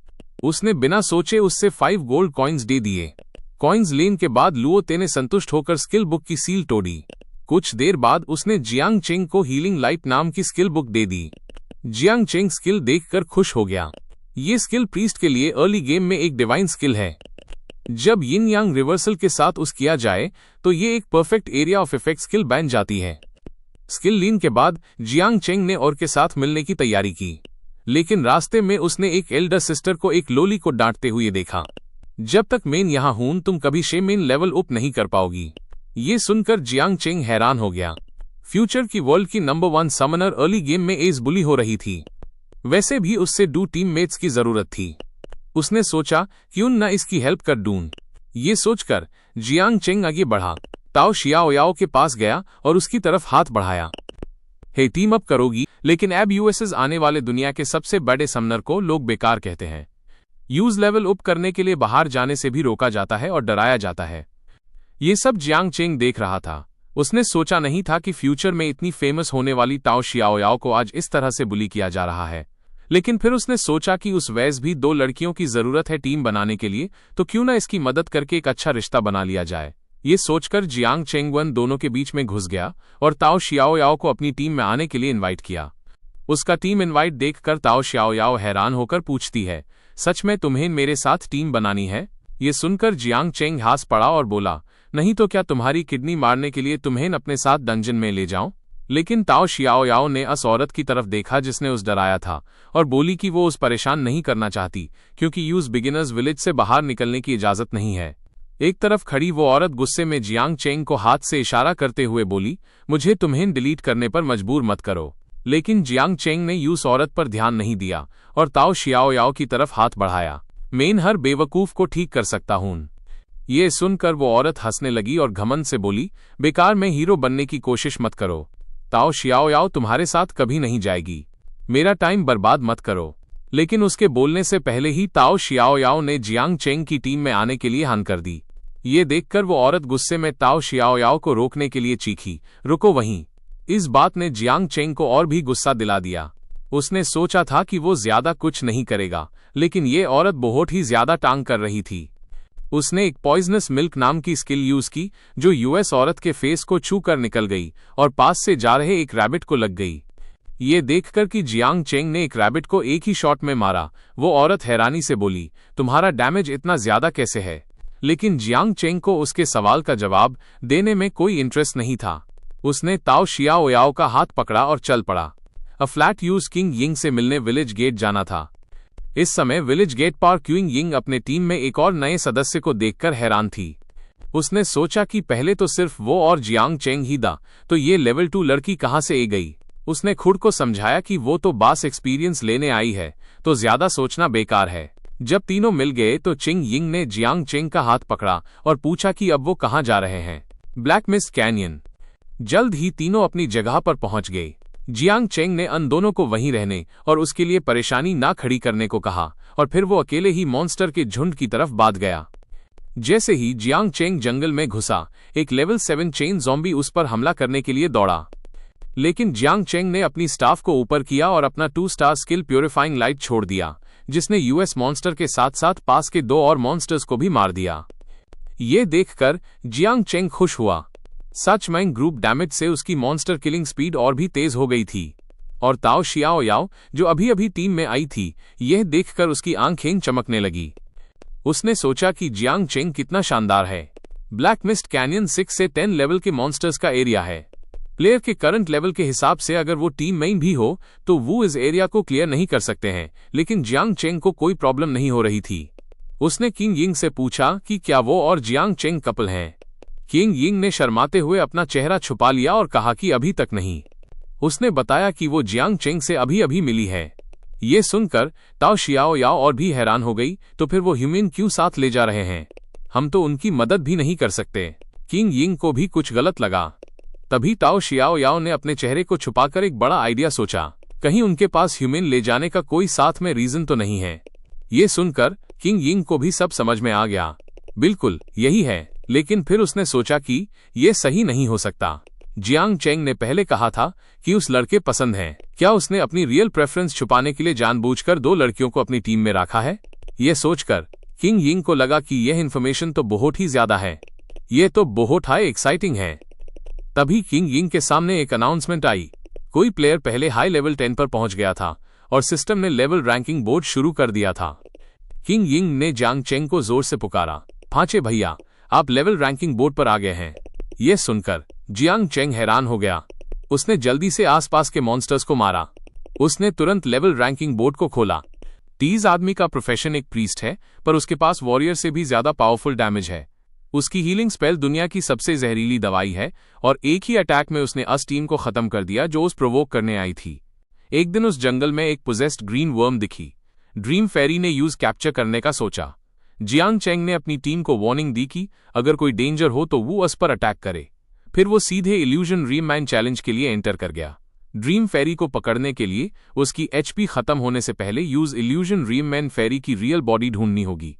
उसने बिना सोचे उससे 5 गोल्ड कॉइन्स दे दिए। कॉइन्स लेने के बाद लुओ ते ने संतुष्ट होकर स्किल बुक की सील तोड़ी। कुछ देर बाद उसने जियांग चेंग को हीलिंग लाइट नाम की स्किल बुक दे दी। जियांग चेंग स्किल देखकर खुश हो गया। ये स्किल प्रीस्ट के लिए अर्ली गेम में एक डिवाइन स्किल है। जब यिन यांग रिवर्सल के साथ उस किया जाए तो ये एक perfect area of effect skill बन जाती है। स्किल लीन के बाद जियांग चेंग ने और के साथ मिलने की तैयारी की, लेकिन रास्ते में उसने एक एल्डर सिस्टर को एक लोली को डांटते हुए देखा। जब तक मैं यहाँ हूं तुम कभी शेमेन लेवल अप नहीं कर पाओगी। ये सुनकर जियांग चेंग हैरान हो गया। फ्यूचर की वर्ल्ड की नंबर 1 समनर अर्ली गेम में एज बुली हो रही थी। वैसे भी उससे 2 टीममेट्स की जरूरत थी। उसने सोचा क्यों न इसकी हेल्प कर दूं। ये सोचकर जियांग चेंग आगे बढ़ा, ताओ शियाओयाओ के पास गया और उसकी तरफ हाथ बढ़ाया। हे टीम अप करोगी? लेकिन अब यूएसएस आने वाले दुनिया के सबसे बड़े समनर को लोग बेकार कहते हैं। यूज लेवल अप करने के लिए बाहर जाने से भी रोका जाता है और डराया जाता है। ये सब जियांग चेंग देख रहा था। उसने सोचा नहीं था कि फ्यूचर में इतनी फेमस होने वाली ताओ शियाओयाओ को आज इस तरह से बुली किया जा रहा है। लेकिन फिर उसने सोचा कि उस वैस भी 2 लड़कियों की जरूरत है टीम बनाने के लिए, तो क्यों ना इसकी मदद करके एक अच्छा रिश्ता बना लिया जाए। ये सोचकर जियांग चेंग वन दोनों के बीच में घुस गया और ताओ शियाओयाओ को अपनी टीम में आने के लिए इनवाइट किया। उसका टीम इनवाइट देखकर ताओ शियाओयाओ हैरान होकर पूछती है, सच में तुम्हें मेरे साथ टीम बनानी है? ये सुनकर जियांग चेंग हंस पड़ा और बोला, नहीं तो क्या तुम्हारी किडनी मारने के लिए तुम्हें अपने साथ डंजन में ले जाऊं? लेकिन ताओ शियाओयाओ ने उस औरत की तरफ देखा जिसने उस डराया था और बोली कि वो उस परेशान नहीं करना चाहती, क्योंकि यूज बिगिनर्स विलेज से बाहर निकलने की इजाजत नहीं है। एक तरफ खड़ी वो औरत गुस्से में जियांग चेंग को हाथ से इशारा करते हुए बोली, मुझे तुम्हें डिलीट करने पर मजबूर मत करो। लेकिन जियांग चेंग ने यूस औरत पर ध्यान नहीं दिया और ताओ शियाओयाओ की तरफ हाथ बढ़ाया। मैं हर बेवकूफ को ठीक कर सकता हूं। ये सुनकर वो औरत हंसने लगी और घमंड से बोली, बेकार में हीरो बनने की कोशिश मत करो। ताओ शियाओयाओ तुम्हारे साथ कभी नहीं जाएगी। मेरा टाइम बर्बाद मत करो। लेकिन उसके बोलने से पहले ही ताओ शियाओयाओ ने जियांग चेंग की टीम में आने के लिए हाँ कर दी। ये देखकर वो औरत गुस्से में ताओ शियाओयाओ को रोकने के लिए चीखी, रुको वहीं। इस बात ने जियांग चेंग को और भी गुस्सा दिला दिया। उसने सोचा था कि वो ज्यादा कुछ नहीं करेगा, लेकिन ये औरत बहुत ही ज्यादा टांग कर रही थी। उसने एक पॉइजनस मिल्क नाम की स्किल यूज की, जो यूएस औरत के फेस को छू कर निकल गई और पास से जा रहे एक रैबिट को लग गई। ये देखकर कि जियांग चेंग ने एक रैबिट को एक ही शॉट में मारा, वो औरत हैरानी से बोली, तुम्हारा डैमेज इतना ज्यादा कैसे है? लेकिन जियांग चेंग को उसके सवाल का जवाब देने में कोई इंटरेस्ट नहीं था। उसने ताओ शियाओयाओ का हाथ पकड़ा और चल पड़ा। फ्लैट यूज किंग यिंग से मिलने विलेज गेट जाना था। इस समय विलेज गेट पर क्यूइंग यिंग अपने टीम में एक और नए सदस्य को देखकर हैरान थी। उसने सोचा कि पहले तो सिर्फ वो और जियांग चेंग ही था, तो ये लेवल 2 लड़की कहां से आ गई। उसने खुद को समझाया कि वो तो बास एक्सपीरियंस लेने आई है, तो ज्यादा सोचना बेकार है। जब तीनों मिल गए तो चिंग यिंग ने जियांग चेंग का हाथ पकड़ा और पूछा कि अब वो कहाँ जा रहे हैं। Black mist canyon. जल्द ही तीनों अपनी जगह पर पहुंच गए। जियांग चेंग ने उन दोनों को वहीं रहने और उसके लिए परेशानी ना खड़ी करने को कहा और फिर वो अकेले ही मॉन्स्टर के झुंड की तरफ भाग गया। जैसे ही जियांग चेंग जंगल में घुसा, एक लेवल 7 चेन ज़ॉम्बी उस पर हमला करने के लिए दौड़ा, लेकिन जियांग चेंग ने अपनी स्टाफ को ऊपर किया और अपना 2 स्टार स्किल प्यूरिफाइंग लाइट छोड़ दिया, जिसने यूएस मॉन्स्टर के साथ साथ पास के 2 और मॉन्स्टर्स को भी मार दिया। ये देखकर जियांग चेंग खुश हुआ। सच में ग्रुप डैमेज से उसकी मॉन्स्टर किलिंग स्पीड और भी तेज हो गई थी। और ताओ शियाओ याओ, जो अभी अभी टीम में आई थी, यह देखकर उसकी आंखें चमकने लगी। उसने सोचा कि जियांग चेंग कितना शानदार है। ब्लैक मिस्ट कैनियन 6 से 10 लेवल के मॉन्स्टर्स का एरिया है। प्लेयर के करंट लेवल के हिसाब से अगर वो टीम में भी हो तो वो इस एरिया को क्लियर नहीं कर सकते हैं, लेकिन जियांग चेंग को कोई प्रॉब्लम नहीं हो रही थी। उसने किंग यिंग से पूछा कि क्या वो और जियांग चेंग कपल हैं। किंग यिंग ने शर्माते हुए अपना चेहरा छुपा लिया और कहा कि अभी तक नहीं। उसने बताया कि वो जियांग चेंग से अभी अभी मिली है। ये सुनकर ताओ शियाओ याओ और भी हैरान हो गई, तो फिर वो ह्यूमन क्यों साथ ले जा रहे हैं? हम तो उनकी मदद भी नहीं कर सकते। किंग यिंग को भी कुछ गलत लगा। तभी ताओ शियाओ याओ ने अपने चेहरे को छुपाकर एक बड़ा आइडिया सोचा, कहीं उनके पास ह्यूमन ले जाने का कोई साथ में रीजन तो नहीं है। ये सुनकर किंग यिंग को भी सब समझ में आ गया। बिल्कुल यही है, लेकिन फिर उसने सोचा कि ये सही नहीं हो सकता। जियांग चेंग ने पहले कहा था कि उस लड़के पसंद हैं। क्या उसने अपनी रियल प्रेफरेंस छुपाने के लिए जानबूझकर 2 लड़कियों को अपनी टीम में रखा है? ये सोचकर किंग यिंग को लगा कि यह इन्फॉर्मेशन तो बहुत ही ज्यादा है। ये तो बहुत हाई एक्साइटिंग है। तभी किंग यिंग के सामने एक अनाउंसमेंट आई। कोई प्लेयर पहले हाई लेवल 10 पर पहुंच गया था और सिस्टम ने लेवल रैंकिंग बोर्ड शुरू कर दिया था। किंग यिंग ने जियांग चेंग को जोर से पुकारा, पांचे भैया, आप लेवल रैंकिंग बोर्ड पर आ गए हैं। यह सुनकर जियांग चेंग हैरान हो गया। उसने जल्दी से आसपास के मॉन्स्टर्स को मारा। उसने तुरंत लेवल रैंकिंग बोर्ड को खोला। तीज आदमी का प्रोफेशन एक प्रीस्ट है, पर उसके पास वॉरियर से भी ज्यादा पावरफुल डैमेज है। उसकी हीलिंग स्पेल दुनिया की सबसे जहरीली दवाई है और एक ही अटैक में उसने अस टीम को खत्म कर दिया जो उस प्रोवोक करने आई थी। एक दिन उस जंगल में एक पोजेस्ड ग्रीन वर्म दिखी। ड्रीम फेरी ने यूज कैप्चर करने का सोचा। जियांग चेंग ने अपनी टीम को वार्निंग दी कि अगर कोई डेंजर हो तो वो उस पर अटैक करे। फिर वो सीधे इल्यूजन ड्रीम मैन चैलेंज के लिए एंटर कर गया। ड्रीम फेरी को पकड़ने के लिए उसकी एचपी खत्म होने से पहले यूज इल्यूजन ड्रीम मैन फेरी की रियल बॉडी ढूंढनी होगी।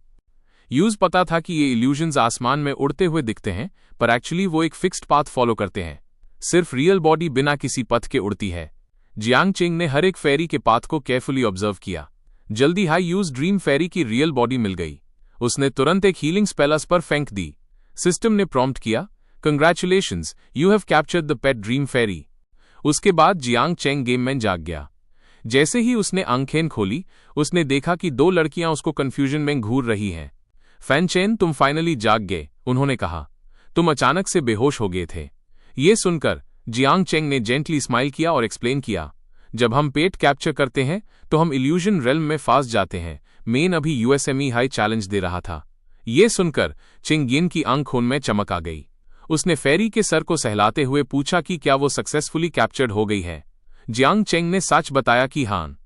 यूज पता था कि ये इल्यूजन्स आसमान में उड़ते हुए दिखते हैं, पर एक्चुअली वो एक फिक्स्ड पाथ फॉलो करते हैं। सिर्फ रियल बॉडी बिना किसी पथ के उड़ती है। जियांग चेंग ने हर एक फेरी के पाथ को केयरफुली ऑब्जर्व किया। जल्दी हाई यूज ड्रीम फेरी की रियल बॉडी मिल गई। उसने तुरंत एक हीलिंग स्पेल उस पर फेंक दी। सिस्टम ने प्रॉम्प्ट किया, congratulations, you have captured the pet dream fairy. उसके बाद जियांग चेंग गेम में जाग गया। जैसे ही उसने आंखें खोली, उसने देखा कि 2 लड़कियां उसको कंफ्यूजन में घूर रही हैं। फैन चेन, तुम फाइनली जाग गए, उन्होंने कहा। तुम अचानक से बेहोश हो गए थे। ये सुनकर जियांग चेंग ने जेंटली स्माइल किया और एक्सप्लेन किया, जब हम पेट कैप्चर करते हैं तो हम इल्यूजन रेल्म में फांस जाते हैं। मेन अभी यूएसएमई हाई चैलेंज दे रहा था। ये सुनकर चिंग यिन की आंखों में चमक आ गई। उसने फेरी के सर को सहलाते हुए पूछा कि क्या वो सक्सेसफुली कैप्चर्ड हो गई है। जियांग चेंग ने सच बताया कि हाँ,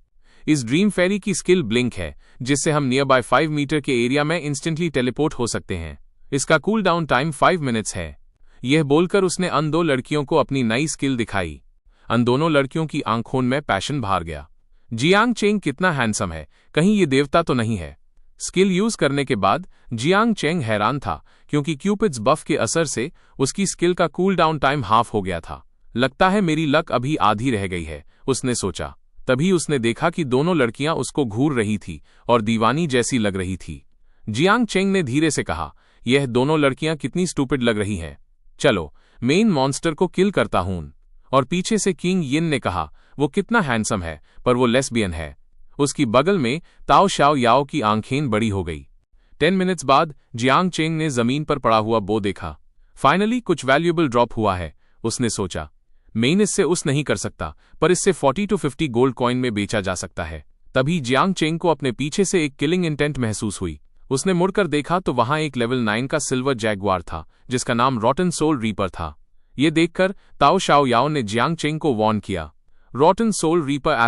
इस ड्रीम फेरी की स्किल ब्लिंक है, जिससे हम नियर बाय 5 मीटर के एरिया में इंस्टेंटली टेलीपोर्ट हो सकते हैं। इसका कूल डाउन टाइम 5 मिनट्स है। यह बोलकर उसने उन 2 लड़कियों को अपनी नई स्किल दिखाई। उन दोनों लड़कियों की आंखों में पैशन भर गया। जियांग चेंग कितना हैंडसम है, कहीं ये देवता तो नहीं है। स्किल यूज करने के बाद जियांग चेंग हैरान था, क्योंकि क्यूपिड्स बफ के असर से उसकी स्किल का कूल डाउन टाइम हाफ हो गया था। लगता है मेरी लक अभी आधी रह गई है, उसने सोचा। तभी उसने देखा कि दोनों लड़कियां उसको घूर रही थी और दीवानी जैसी लग रही थी। जियांग चेंग ने धीरे से कहा, यह दोनों लड़कियां कितनी स्टूपिड लग रही हैं। चलो मेन मॉन्स्टर को किल करता हूं। और पीछे से किंग यिन ने कहा, वो कितना हैंडसम है, पर वो लेस्बियन है। उसकी बगल में ताओ शाओ याओ की आंखें बड़ी हो गई। 10 मिनट्स बाद जियांग चेंग ने जमीन पर पड़ा हुआ बो देखा। फाइनली कुछ वैल्यूएबल ड्रॉप हुआ है, उसने सोचा। मेन इससे उस नहीं कर सकता, पर इससे 40 to 50 गोल्ड कॉइन में बेचा जा सकता है। तभी जियांग चेंग को अपने पीछे से एक किलिंग इंटेंट महसूस हुई। उसने मुड़कर देखा तो वहां एक लेवल 9 का सिल्वर जैगवार था, जिसका नाम रॉटन सोल रीपर था। ये देखकर ताओ शाओ याओ ने जियांग चेंग को वार्न किया, रॉटन सोल रीपर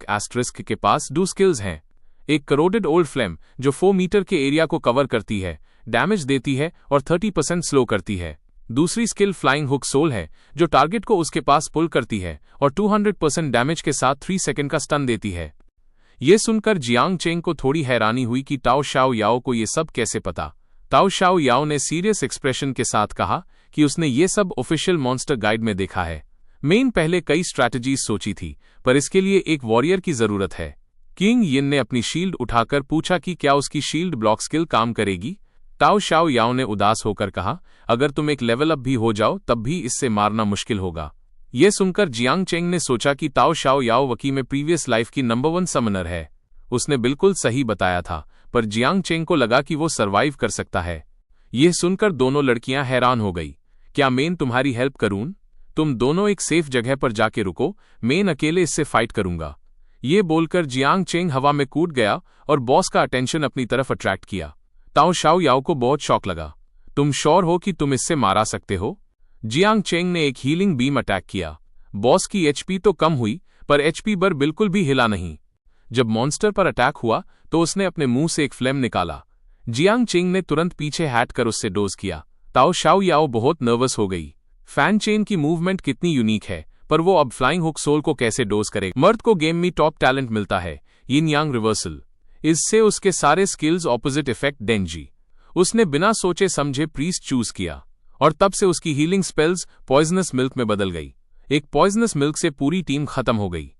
एस्टरिस्क के पास 2 स्किल्स हैं। एक करोडेड ओल्ड फ्लेम जो 4 मीटर के एरिया को कवर करती है, डैमेज देती है और 30% स्लो करती है। दूसरी स्किल फ्लाइंग हुक सोल है जो टारगेट को उसके पास पुल करती है और 200% डैमेज के साथ 3 सेकंड का स्टन देती है। ये सुनकर जियांग चेंग को थोड़ी हैरानी हुई कि ताओ शाओ याओ को ये सब कैसे पता। ताओ शाओ याओ ने सीरियस एक्सप्रेशन के साथ कहा कि उसने ये सब ऑफिशियल मॉन्स्टर गाइड में देखा है। मेन पहले कई स्ट्रैटेजीज सोची थी, पर इसके लिए एक वॉरियर की जरूरत है। किंग यिन ने अपनी शील्ड उठाकर पूछा कि क्या उसकी शील्ड ब्लॉक स्किल काम करेगी। ताओ शाओ याओ ने उदास होकर कहा, अगर तुम एक लेवल अप भी हो जाओ तब भी इससे मारना मुश्किल होगा। यह सुनकर जियांग चेंग ने सोचा कि ताओ शाओ याओ वकी में प्रीवियस लाइफ की नंबर 1 समनर है। उसने बिल्कुल सही बताया था, पर जियांग चेंग को लगा कि वो सरवाइव कर सकता है। यह सुनकर दोनों लड़कियां हैरान हो गई। क्या मेन तुम्हारी हेल्प करूं? तुम दोनों एक सेफ जगह पर जाके रुको, मेन अकेले इससे फाइट करूंगा। ये बोलकर जियांग चेंग हवा में कूद गया और बॉस का अटेंशन अपनी तरफ अट्रैक्ट किया। ताओ शाओ याओ को बहुत शौक लगा। तुम श्योर हो कि तुम इससे मारा सकते हो? जियांग चेंग ने एक हीलिंग बीम अटैक किया। बॉस की एचपी तो कम हुई, पर एचपी बर बिल्कुल भी हिला नहीं। जब मॉन्स्टर पर अटैक हुआ तो उसने अपने मुंह से एक फ्लेम निकाला। जियांग चेंग ने तुरंत पीछे हट कर उससे डोज किया। ताओ शाओ याओ बहुत नर्वस हो गई। फैन चेन की मूवमेंट कितनी यूनिक है, पर वो अब फ्लाइंग हुक सोल को कैसे डोज करे। मर्द को गेम में टॉप टैलेंट मिलता है, यिन यांग रिवर्सल। इससे उसके सारे स्किल्स ऑपोजिट इफेक्ट देंगी। उसने बिना सोचे समझे प्रीस्ट चूज किया और तब से उसकी हीलिंग स्पेल्स पॉइजनस मिल्क में बदल गई। एक पॉइजनस मिल्क से पूरी टीम खत्म हो गई।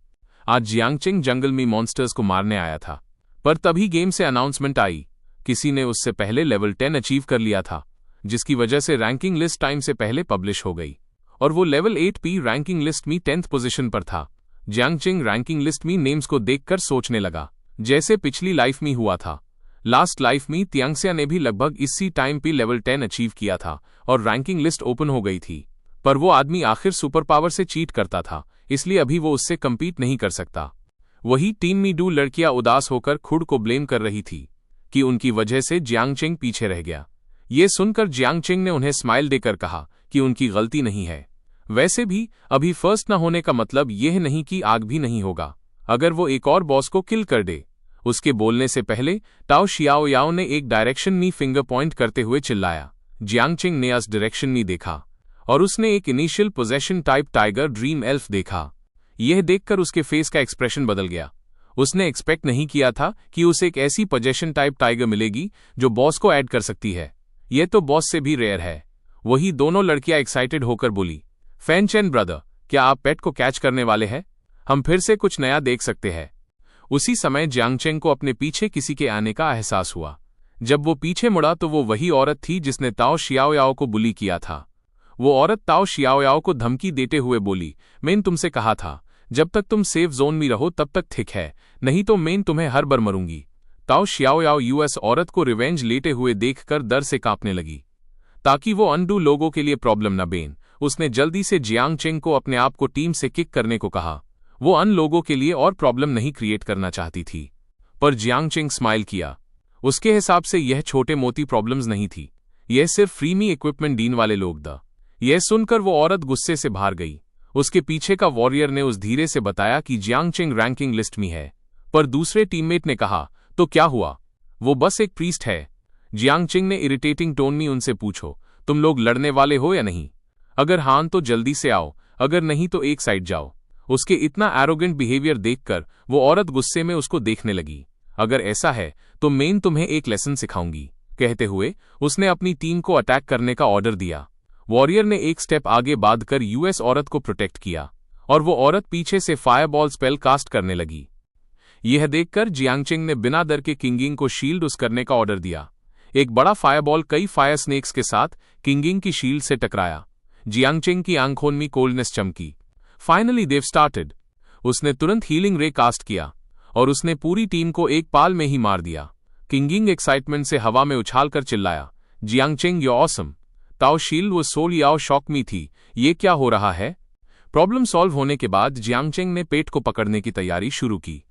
आज जियांग चेंग जंगल में मॉन्स्टर्स को मारने आया था, पर तभी गेम से अनाउंसमेंट आई, किसी ने उससे पहले लेवल 10 अचीव कर लिया था, जिसकी वजह से रैंकिंग लिस्ट टाइम से पहले पब्लिश हो गई और वो लेवल 8 रैंकिंग लिस्ट में 10th पोजीशन पर था। जियांग चेंग रैंकिंग लिस्ट में नेम्स को देखकर सोचने लगा, जैसे पिछली लाइफ में हुआ था। लास्ट लाइफ में तियांगसिया ने भी लगभग इसी टाइम पे लेवल 10 अचीव किया था और रैंकिंग लिस्ट ओपन हो गई थी, पर वो आदमी आखिर सुपर पावर से चीट करता था, इसलिए अभी वो उससे कम्पीट नहीं कर सकता। वही टीम में 2 लड़कियां उदास होकर खुद को ब्लेम कर रही थी कि उनकी वजह से जियांग चेंग पीछे रह गया। ये सुनकर जियांग चेंग ने उन्हें स्माइल देकर कहा कि उनकी गलती नहीं है। वैसे भी अभी फर्स्ट न होने का मतलब यह नहीं कि आग भी नहीं होगा अगर वो एक और बॉस को किल कर दे। उसके बोलने से पहले ताओ शियाओ याओ ने एक डायरेक्शन में फिंगर पॉइंट करते हुए चिल्लाया। जियांग चेंग ने उस डायरेक्शन में देखा और उसने एक initial possession type tiger dream elf देखा। यह देखकर उसके फेस का एक्सप्रेशन बदल गया। उसने एक्सपेक्ट नहीं किया था कि उसे एक ऐसी पोजेशन टाइप टाइगर मिलेगी जो बॉस को ऐड कर सकती है। यह तो बॉस से भी रेयर है। वही दोनों लड़कियां एक्साइटेड होकर बोली, फैन चेन ब्रदर, क्या आप पेट को कैच करने वाले हैं? हम फिर से कुछ नया देख सकते हैं। उसी समय जियांग चेंग को अपने पीछे किसी के आने का एहसास हुआ। जब वो पीछे मुड़ा तो वो वही औरत थी जिसने ताओ शियाओ याओ को बुली किया था। वो औरत ताओ शियाओ याओ को धमकी देते हुए बोली, मैंने तुमसे कहा था जब तक तुम सेफ जोन में रहो तब तक ठीक है, नहीं तो मैं तुम्हें हर बार मरूंगी। ताओ शियाओ याओ यूएस औरत को रिवेंज लेते हुए देखकर डर से कांपने लगी। ताकि वो अनडू लोगों के लिए प्रॉब्लम न बेन, उसने जल्दी से जियांग चेंग को अपने आप को टीम से किक करने को कहा। वो अन लोगों के लिए और प्रॉब्लम नहीं क्रिएट करना चाहती थी, पर जियांग चेंग स्माइल किया। उसके हिसाब से यह छोटे मोटी प्रॉब्लम्स नहीं थी, यह सिर्फ फ्री में इक्विपमेंट डीन वाले लोग द। यह सुनकर वो औरत गुस्से से बाहर गई। उसके पीछे का वॉरियर ने उस धीरे से बताया कि जियांग चेंग रैंकिंग लिस्ट में है, पर दूसरे टीममेट ने कहा, तो क्या हुआ, वो बस एक प्रीस्ट है। जियांग चेंग ने इरिटेटिंग टोन में उनसे पूछो, तुम लोग लड़ने वाले हो या नहीं? अगर हाँ तो जल्दी से आओ, अगर नहीं तो एक साइड जाओ। उसके इतना एरोगेंट बिहेवियर देखकर वो औरत गुस्से में उसको देखने लगी। अगर ऐसा है तो मैं तुम्हें एक लेसन सिखाऊंगी, कहते हुए उसने अपनी टीम को अटैक करने का ऑर्डर दिया। वॉरियर ने एक स्टेप आगे बढ़कर यूएस औरत को प्रोटेक्ट किया और वो औरत पीछे से फायरबॉल स्पेल कास्ट करने लगी। यह देखकर जियांग चेंग ने बिना डर के किंगिंग को शील्ड उस करने का ऑर्डर दिया। एक बड़ा फायरबॉल कई फायर स्नेक्स के साथ किंगिंग की शील्ड से टकराया। जियांग चेंग की आंखों में कोल्डनेस चमकी। Finally they've started. उसने तुरंत हीलिंग रे कास्ट किया और उसने पूरी टीम को एक पाल में ही मार दिया। किंगिंग एक्साइटमेंट से हवा में उछालकर चिल्लाया, Jiang Cheng you awesome. Tao शील्ड वो सोल याओ शॉक में थी, ये क्या हो रहा है? प्रॉब्लम सॉल्व होने के बाद जियांग चेंग ने पेट को पकड़ने की तैयारी शुरू की।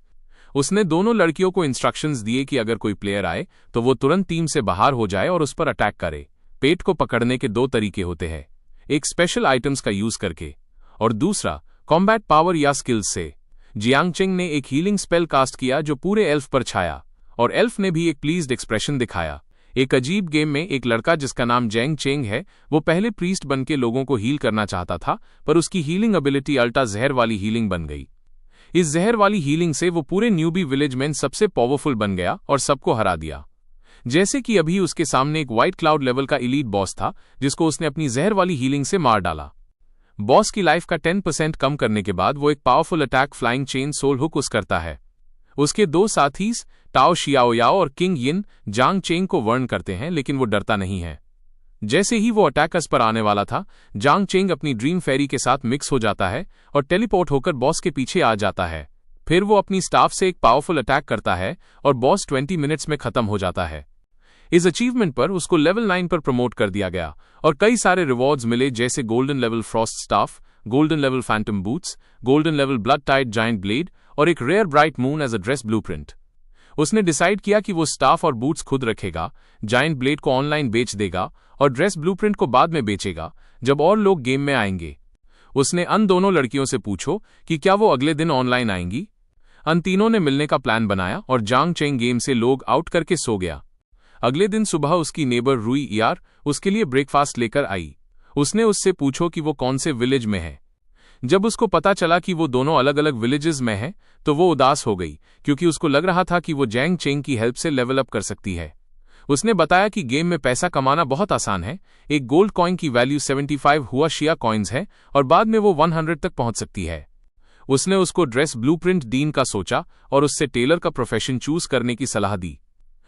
उसने दोनों लड़कियों को इंस्ट्रक्शंस दिए कि अगर कोई प्लेयर आए तो वो तुरंत टीम से बाहर हो जाए और उस पर अटैक करे। पेट को पकड़ने के 2 तरीके होते हैं, एक स्पेशल आइटम्स का यूज करके और दूसरा कॉम्बैट पावर या स्किल्स से। जियांग चेंग ने एक हीलिंग स्पेल कास्ट किया जो पूरे एल्फ पर छाया। और एल्फ ने भी एक प्लीज्ड एक्सप्रेशन दिखाया। एक अजीब गेम में एक लड़का जिसका नाम जैंग चेंग है, वो पहले प्रीस्ट बन के लोगों को हील करना चाहता था, पर उसकी हीलिंग एबिलिटी अल्टा जहर वाली हीलिंग बन गई। इस जहर वाली हीलिंग से वो पूरे न्यूबी विलेज में सबसे पावरफुल बन गया और सबको हरा दिया। जैसे कि अभी उसके सामने एक व्हाइट क्लाउड लेवल का इलीट बॉस था जिसको उसने अपनी जहर वाली हीलिंग से मार डाला। बॉस की लाइफ का 10% कम करने के बाद वो एक powerful attack flying chain soul hook उस करता है। उसके दो साथी टाओ शियाओयाओ और किंग यिन जांग चेंग को वार्न करते हैं, लेकिन वो डरता नहीं है। जैसे ही वो अटैकर्स पर आने वाला था, जांग चेंग अपनी ड्रीम फेरी के साथ मिक्स हो जाता है और टेलीपोर्ट होकर बॉस के पीछे आ जाता है। फिर वो अपनी स्टाफ से एक पावरफुल अटैक करता है और बॉस 20 मिनट्स में खत्म हो जाता है। इस अचीवमेंट पर उसको लेवल 9 पर प्रमोट कर दिया गया और कई सारे रिवॉर्ड्स मिले, जैसे golden level frost staff, golden level phantom boots, golden level blood tide giant blade और एक rare bright moon edge a dress blueprint. उसने डिसाइड किया कि वो स्टाफ और बूट्स खुद रखेगा, जाइंट ब्लेड को ऑनलाइन बेच देगा और ड्रेस ब्लूप्रिंट को बाद में बेचेगा जब और लोग गेम में आएंगे। उसने अन दोनों लड़कियों से पूछो कि क्या वो अगले दिन ऑनलाइन आएंगी। अन तीनों ने मिलने का प्लान बनाया और जांग चेंग गेम से लोग आउट करके सो गया। अगले दिन सुबह उसकी नेबर रुई यार उसके लिए ब्रेकफास्ट लेकर आई। उसने उससे पूछो कि वो कौन से विलेज में है। जब उसको पता चला कि वो दोनों अलग अलग विलेजेस में हैं, तो वो उदास हो गई क्योंकि उसको लग रहा था कि वो जैंग चेंग की हेल्प से लेवल अप कर सकती है। उसने बताया कि गेम में पैसा कमाना बहुत आसान है। एक गोल्ड कॉइन की वैल्यू 75 हुआ शिया कॉइन्स है और बाद में वो 100 तक पहुंच सकती है। उसने उसको ड्रेस ब्लूप्रिंट डीन का सोचा और उससे टेलर का प्रोफेशन चूज करने की सलाह दी।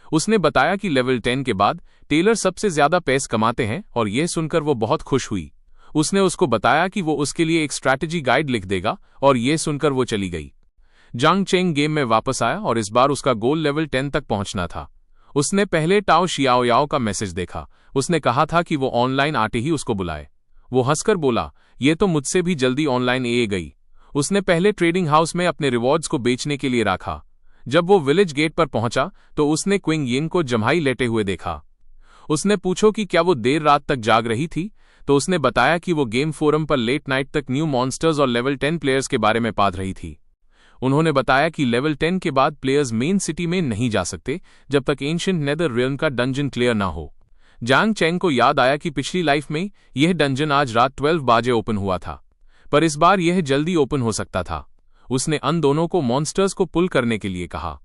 उसने बताया कि लेवल 10 के बाद टेलर सबसे ज्यादा पैसे कमाते हैं और यह सुनकर वो बहुत खुश हुई। उसने उसको बताया कि वो उसके लिए एक स्ट्रैटेजी गाइड लिख देगा और यह सुनकर वो चली गई। जांग चेंग गेम में वापस आया और इस बार उसका गोल लेवल 10 तक पहुंचना था। उसने पहले टाओ शियाओयाओ का मैसेज देखा। उसने कहा था कि वो ऑनलाइन आते ही उसको बुलाए। वो हंसकर बोला, ये तो मुझसे भी जल्दी ऑनलाइन ए गई। उसने पहले ट्रेडिंग हाउस में अपने रिवॉर्ड्स को बेचने के लिए रखा। जब वो विलेज गेट पर पहुंचा तो उसने क्विंग यिन को जम्हाई लेटे हुए देखा। उसने पूछो कि क्या वो देर रात तक जाग रही थी, तो उसने बताया कि वो गेम फोरम पर लेट नाइट तक न्यू मॉन्स्टर्स और लेवल 10 प्लेयर्स के बारे में पढ़ रही थी। उन्होंने बताया कि लेवल 10 के बाद प्लेयर्स मेन सिटी में नहीं जा सकते जब तक एंशिएंट नेदर रियल्म का डंजन क्लियर ना हो। जांग चेंग को याद आया कि पिछली लाइफ में यह डंजन आज रात 12 बजे ओपन हुआ था, पर इस बार यह जल्दी ओपन हो सकता था। उसने अन दोनों को मॉन्स्टर्स को पुल करने के लिए कहा।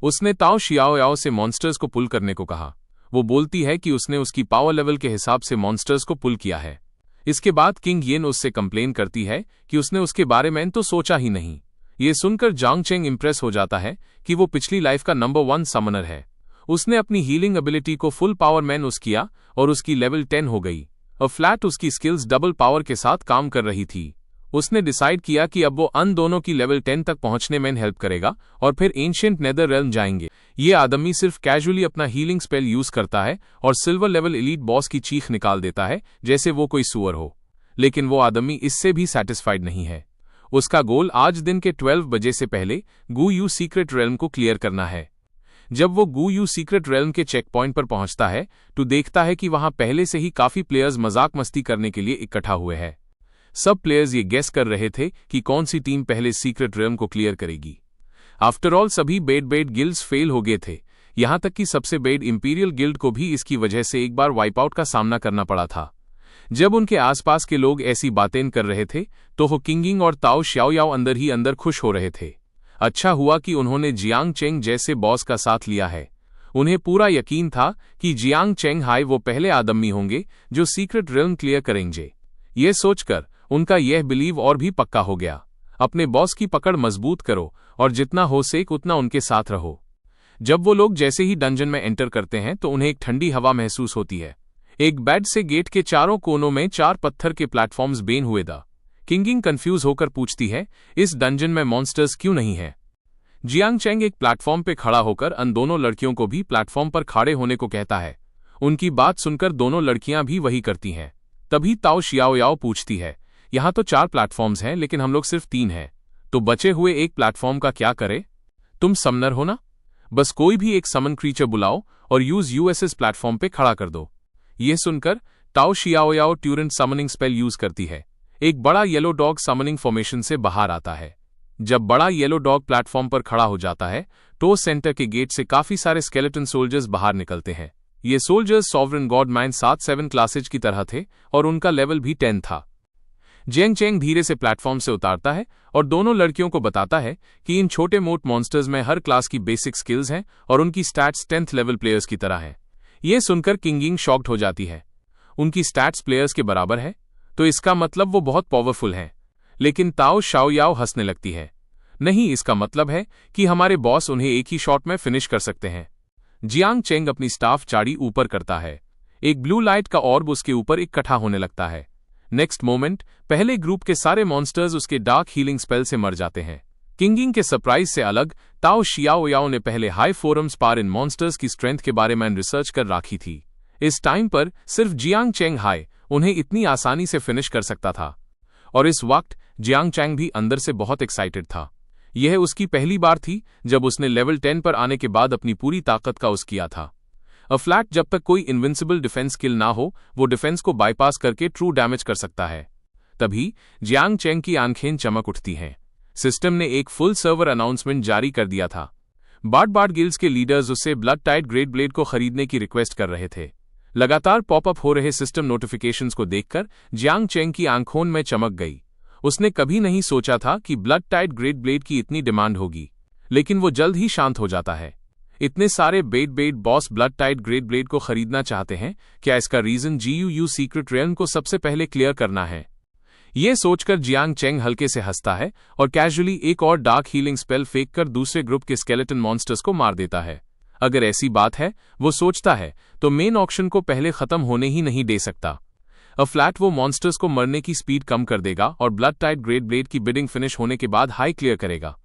उसने ताओ शियाओयाओ से मॉन्स्टर्स को पुल करने को कहा। वो बोलती है कि उसने उसकी पावर लेवल के हिसाब से मॉन्स्टर्स को पुल किया है। इसके बाद किंग यिन उससे कंप्लेन करती है कि उसने उसके बारे में तो सोचा ही नहीं। ये सुनकर जांग चेंग इंप्रेस हो जाता है कि वो पिछली लाइफ का नंबर 1 समनर है। उसने अपनी हीलिंग एबिलिटी को फुल पावर मैन उस किया और उसकी लेवल 10 हो गई और फ्लैट उसकी स्किल्स डबल पावर के साथ काम कर रही थी। उसने डिसाइड किया कि अब वो अन दोनों की लेवल 10 तक पहुंचने में हेल्प करेगा और फिर एंशिएंट नेदर रेल्म जाएंगे। ये आदमी सिर्फ कैजुअली अपना हीलिंग स्पेल यूज करता है और सिल्वर लेवल एलीट बॉस की चीख निकाल देता है जैसे वो कोई सुअर हो। लेकिन वो आदमी इससे भी सैटिस्फाइड नहीं है। उसका गोल आज दिन के 12 बजे से पहले गू यू सीक्रेट रेल्म को क्लियर करना है। जब वो गू यू सीक्रेट रेल्म के चेक पॉइंट पर पहुंचता है तो देखता है कि वहां पहले से ही काफी प्लेयर्स मजाक मस्ती करने के लिए इकट्ठा हुए हैं। सब प्लेयर्स ये गेस कर रहे थे कि कौन सी टीम पहले सीक्रेट रेल्म को क्लियर करेगी। आफ्टर ऑल सभी बेड गिल्ड्स फेल हो गए थे, यहां तक कि सबसे बेड इंपीरियल गिल्ड को भी इसकी वजह से एक बार वाइप आउट का सामना करना पड़ा था। जब उनके आसपास के लोग ऐसी बातें कर रहे थे तो हो किंगिंग और ताओ शियाओयाओ अंदर ही अंदर खुश हो रहे थे। अच्छा हुआ कि उन्होंने जियांग चेंग जैसे बॉस का साथ लिया है। उन्हें पूरा यकीन था कि जियांग चेंग हाई वो पहले आदमी होंगे जो सीक्रेट रेल्म क्लियर करेंगे। ये सोचकर उनका यह बिलीव और भी पक्का हो गया। अपने बॉस की पकड़ मजबूत करो और जितना हो सके उतना उनके साथ रहो। जब वो लोग जैसे ही डंजन में एंटर करते हैं तो उन्हें एक ठंडी हवा महसूस होती है। एक बेड से गेट के चारों कोनों में 4 पत्थर के प्लेटफॉर्म्स बेन हुए दा। किंगिंग कंफ्यूज होकर पूछती है, इस डंजन में मॉन्स्टर्स क्यों नहीं है। जियांग चेंग एक प्लेटफॉर्म पे खड़ा होकर अन दोनों लड़कियों को भी प्लेटफॉर्म पर खड़े होने को कहता है। उनकी बात सुनकर दोनों लड़कियां भी वही करती हैं। तभी ताओ शियाओयाओ पूछती है, यहां तो 4 प्लेटफॉर्म्स हैं लेकिन हम लोग सिर्फ 3 हैं, तो बचे हुए एक प्लेटफॉर्म का क्या करे। तुम समनर हो ना, बस कोई भी एक समन क्रीचर बुलाओ और यूएसएस प्लेटफॉर्म पे खड़ा कर दो। यह सुनकर ताओ शियाओयाओ ट्यूरेंट समनिंग स्पेल यूज करती है। एक बड़ा येलो डॉग समनिंग फॉर्मेशन से बाहर आता है। जब बड़ा येलो डॉग प्लेटफॉर्म पर खड़ा हो जाता है टो सेंटर के गेट से काफी सारे स्केलेटन सोल्जर्स बाहर निकलते हैं। ये soldiers sovereign God mine 7-7 classes की तरह थे और उनका लेवल भी 10 था। जियांग चेंग धीरे से प्लेटफॉर्म से उतारता है और दोनों लड़कियों को बताता है कि इन छोटे मोट मॉन्स्टर्स में हर क्लास की बेसिक स्किल्स हैं और उनकी स्टैट्स 10th लेवल प्लेयर्स की तरह हैं। ये सुनकर किंगिंग शॉक्ड हो जाती है। उनकी स्टैट्स प्लेयर्स के बराबर है तो इसका मतलब वो बहुत पावरफुल हैं। लेकिन ताओ शाओयाओ हंसने लगती है। नहीं, इसका मतलब है कि हमारे बॉस उन्हें एक ही शॉट में फिनिश कर सकते हैं। जियांग चेंग अपनी स्टाफ चाड़ी ऊपर करता है। एक ब्लू लाइट का ऑर्ब उसके ऊपर इकट्ठा होने लगता है। नेक्स्ट मोमेंट पहले ग्रुप के सारे मॉन्स्टर्स उसके डार्क हीलिंग स्पेल से मर जाते हैं। किंगिंग के सरप्राइज से अलग ताओ शियाओयाओ ने पहले हाई फोरम्स पर इन मॉन्स्टर्स की स्ट्रेंथ के बारे में रिसर्च कर रखी थी। इस टाइम पर सिर्फ जियांग चेंग हाई उन्हें इतनी आसानी से फिनिश कर सकता था और इस वक्त जियांग चेंग भी अंदर से बहुत एक्साइटेड था। यह उसकी पहली बार थी जब उसने लेवल 10 पर आने के बाद अपनी पूरी ताकत का यूज किया था। फ्लैट जब तक कोई इनविंसिबल डिफेंस स्किल ना हो वो डिफेंस को बाईपास करके ट्रू डैमेज कर सकता है। तभी जियांग चेंग की आंखें चमक उठती हैं। सिस्टम ने एक फुल सर्वर अनाउंसमेंट जारी कर दिया था। बार्ड गिल्ड्स के लीडर्स उससे ब्लड टाइड ग्रेट ब्लेड को खरीदने की रिक्वेस्ट कर रहे थे। लगातार पॉपअप हो रहे सिस्टम नोटिफिकेशंस को देखकर जियांग चेंग की आंखों में चमक गई। उसने कभी नहीं सोचा था कि ब्लड टाइड ग्रेट ब्लेड की इतनी डिमांड होगी, लेकिन वो जल्द ही शांत हो जाता है। इतने सारे bad boss blood tide great blade को खरीदना चाहते हैं, क्या इसका रीजन GUU सीक्रेट रेल्म को सबसे पहले क्लियर करना है? ये सोचकर जियांग चेंग हल्के से हंसता है और कैजुअली एक और डार्क हीलिंग स्पेल फेंक कर दूसरे ग्रुप के स्केलेटन मॉन्स्टर्स को मार देता है। अगर ऐसी बात है, वो सोचता है, तो मेन ऑक्शन को पहले खत्म होने ही नहीं दे सकता। फ्लैट वो मॉन्स्टर्स को मरने की स्पीड कम कर देगा और ब्लड टाइड ग्रेट ब्लेड की बिडिंग फिनिश होने के बाद हाई क्लियर करेगा।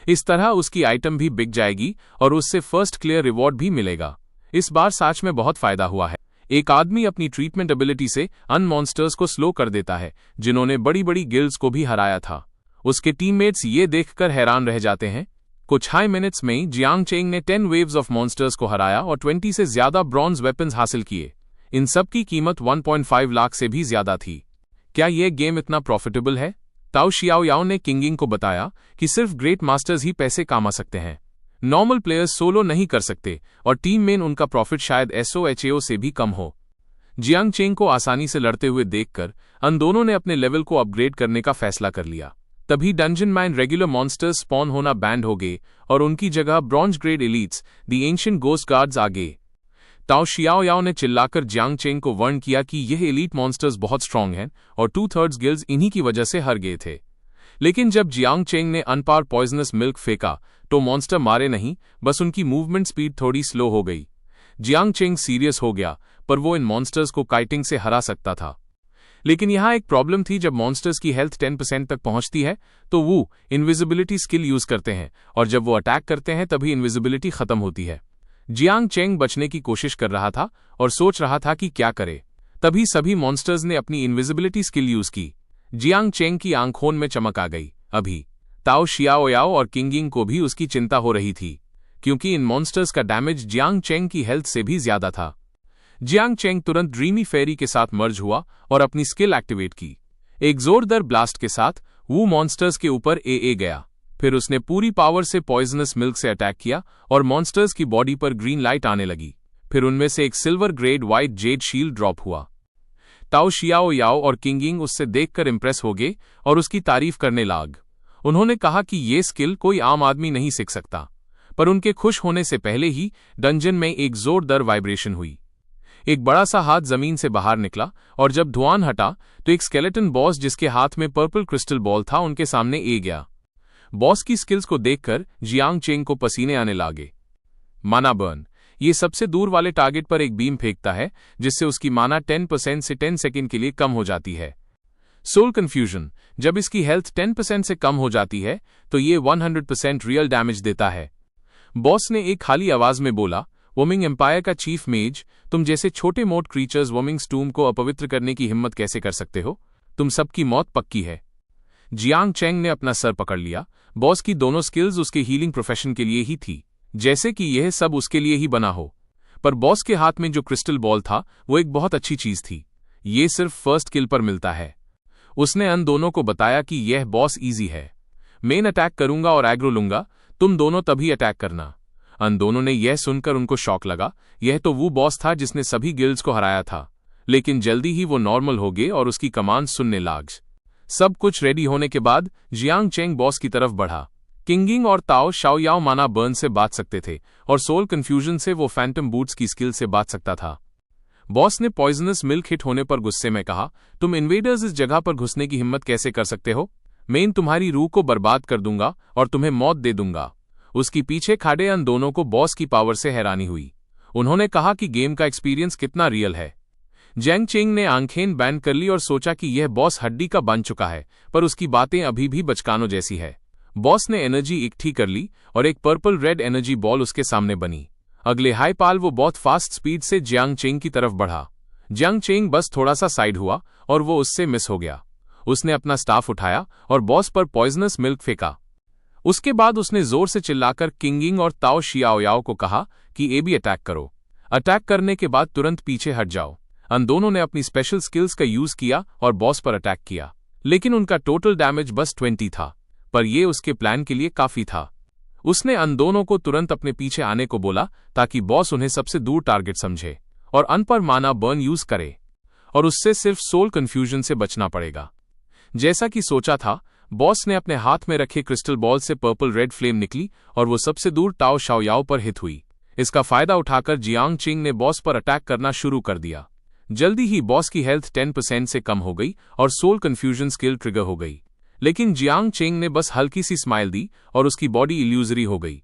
इस तरह उसकी आइटम भी बिक जाएगी और उससे फर्स्ट क्लियर रिवॉर्ड भी मिलेगा। इस बार सच में बहुत फायदा हुआ है। एक आदमी अपनी ट्रीटमेंट एबिलिटी से अन मॉन्स्टर्स को स्लो कर देता है जिन्होंने बड़ी बड़ी गिल्ड्स को भी हराया था। उसके टीममेट्स ये देखकर हैरान रह जाते हैं। कुछ हाई मिनट्स में जियांग चेंग ने 10 वेव्स ऑफ मॉन्स्टर्स को हराया और 20 से ज्यादा ब्रॉन्ज वेपन्स हासिल किए। इन सब की कीमत 1.5 लाख से भी ज्यादा थी। क्या यह गेम इतना प्रॉफिटेबल है? ताओ शियाओयाओ ने किंगिंग को बताया कि सिर्फ ग्रेट मास्टर्स ही पैसे कमा सकते हैं। नॉर्मल प्लेयर्स सोलो नहीं कर सकते और टीम में उनका प्रॉफिट शायद SOHAO से भी कम हो। जियांग चेंग को आसानी से लड़ते हुए देखकर अन दोनों ने अपने लेवल को अपग्रेड करने का फैसला कर लिया। तभी डंजन में रेगुलर मॉन्स्टर्स स्पॉन होना बैंड हो गए और उनकी जगह bronze grade elites the ancient ghost guards आ गए। ताओ शियाओयाओ ने चिल्लाकर जियांग चेंग को वार्न किया कि यह एलीट मॉन्स्टर्स बहुत स्ट्रांग हैं और 2/3 गिल्ड्स इन्हीं की वजह से हार गए थे। लेकिन जब जियांग चेंग ने अनपार पॉइजनस मिल्क फेंका तो मॉन्स्टर मारे नहीं, बस उनकी मूवमेंट स्पीड थोड़ी स्लो हो गई। जियांग चेंग सीरियस हो गया, पर वो इन मॉन्स्टर्स को काइटिंग से हरा सकता था। लेकिन यहाँ एक प्रॉब्लम थी। जब मॉन्स्टर्स की हेल्थ 10% तक पहुंचती है तो वो इनविजिबिलिटी स्किल यूज करते हैं और जब वो अटैक करते हैं तभी इनविजिबिलिटी खत्म होती है। जियांग चेंग बचने की कोशिश कर रहा था और सोच रहा था कि क्या करे। तभी सभी मॉन्स्टर्स ने अपनी इनविजिबिलिटी स्किल यूज की। जियांग चेंग की आंखों में चमक आ गई। अभी ताओ शियाओयाओ और किंगिंग को भी उसकी चिंता हो रही थी, क्योंकि इन मॉन्स्टर्स का डैमेज जियांग चेंग की हेल्थ से भी ज्यादा था। जियांग चेंग तुरंत ड्रीमी फेरी के साथ मर्ज हुआ और अपनी स्किल एक्टिवेट की। एक जोरदार ब्लास्ट के साथ वो मॉन्स्टर्स के ऊपर ए गया। फिर उसने पूरी पावर से पॉइजनस मिल्क से अटैक किया और मॉन्स्टर्स की बॉडी पर ग्रीन लाइट आने लगी। फिर उनमें से एक silver grade white Z shield drop हुआ। ताओ शियाओयाओ और किंगिंग उससे देखकर इंप्रेस हो गए और उसकी तारीफ करने लाग। उन्होंने कहा कि ये स्किल कोई आम आदमी नहीं सीख सकता। पर उनके खुश होने से पहले ही डंजन में एक जोरदार वाइब्रेशन हुई। एक बड़ा सा हाथ जमीन से बाहर निकला और जब धुआं हटा तो एक स्केलेटन बॉस जिसके हाथ में पर्पल क्रिस्टल बॉल था उनके सामने ए गया। बॉस की स्किल्स को देखकर जियांग चेंग को पसीने आने लगे। माना बर्न, ये सबसे दूर वाले टारगेट पर एक बीम फेंकता है जिससे उसकी माना 10% से 10 सेकंड के लिए कम हो जाती है। सोल कंफ्यूजन, जब इसकी हेल्थ 10% से कम हो जाती है तो ये 100% रियल डैमेज देता है। बॉस ने एक खाली आवाज में बोला, वोमिंग एम्पायर का चीफ मेज, तुम जैसे छोटे मोट क्रीचर्स वोमिंग स्टूम को अपवित्र करने की हिम्मत कैसे कर सकते हो? तुम सबकी मौत पक्की है। जियांग चेंग ने अपना सर पकड़ लिया। बॉस की दोनों स्किल्स उसके हीलिंग प्रोफेशन के लिए ही थी, जैसे कि यह सब उसके लिए ही बना हो। पर बॉस के हाथ में जो क्रिस्टल बॉल था वो एक बहुत अच्छी चीज थी। ये सिर्फ फर्स्ट किल पर मिलता है। उसने अन दोनों को बताया कि यह बॉस इजी है। मेन अटैक करूंगा और एग्रो लूंगा, तुम दोनों तभी अटैक करना। अन दोनों ने यह सुनकर उनको शॉक लगा। यह तो वो बॉस था जिसने सभी गिल्ड्स को हराया था। लेकिन जल्दी ही वो नॉर्मल हो गए और उसकी कमांड सुनने लाग। सब कुछ रेडी होने के बाद जियांग चेंग बॉस की तरफ बढ़ा। किंग यिंग और ताओ शाओयाओ माना बर्न से बात सकते थे और सोल कन्फ्यूजन से वो फैंटम बूट्स की स्किल से बात सकता था। बॉस ने पॉइजनस मिल्क हिट होने पर गुस्से में कहा, तुम इन्वेडर्स इस जगह पर घुसने की हिम्मत कैसे कर सकते हो? मैं तुम्हारी रूह को बर्बाद कर दूंगा और तुम्हें मौत दे दूंगा। उसकी पीछे खड़े अन दोनों को बॉस की पावर से हैरानी हुई। उन्होंने कहा कि गेम का एक्सपीरियंस कितना रियल है। जियांग चेंग ने आंखें बैन कर ली और सोचा कि यह बॉस हड्डी का बन चुका है, पर उसकी बातें अभी भी बचकानों जैसी है। बॉस ने एनर्जी इकट्ठी कर ली और एक पर्पल रेड एनर्जी बॉल उसके सामने बनी। अगले हाई पाल वो बहुत फास्ट स्पीड से जियांग चेंग की तरफ बढ़ा। जियांग चेंग बस थोड़ा सा साइड हुआ और वो उससे मिस हो गया। उसने अपना स्टाफ उठाया और बॉस पर पॉइजनस मिल्क फेंका। उसके बाद उसने जोर से चिल्लाकर किंग यिंग और ताओ शियाओयाओ को कहा कि ए भी अटैक करो। अटैक करने के बाद तुरंत पीछे हट जाओ। अन दोनों ने अपनी स्पेशल स्किल्स का यूज किया और बॉस पर अटैक किया, लेकिन उनका टोटल डैमेज बस 20 था, पर यह उसके प्लान के लिए काफी था। उसने अन दोनों को तुरंत अपने पीछे आने को बोला ताकि बॉस उन्हें सबसे दूर टारगेट समझे और अन पर माना बर्न यूज करे, और उससे सिर्फ सोल कन्फ्यूजन से बचना पड़ेगा। जैसा कि सोचा था, बॉस ने अपने हाथ में रखे क्रिस्टल बॉल से पर्पल रेड फ्लेम निकली और वो सबसे दूर ताओ शाओयाओ पर हिट हुई। इसका फायदा उठाकर जियांग चेंग ने बॉस पर अटैक करना शुरू कर दिया। जल्दी ही बॉस की हेल्थ 10% से कम हो गई और सोल कन्फ्यूजन स्किल ट्रिगर हो गई, लेकिन जियांग चेंग ने बस हल्की सी स्माइल दी और उसकी बॉडी इल्यूजरी हो गई।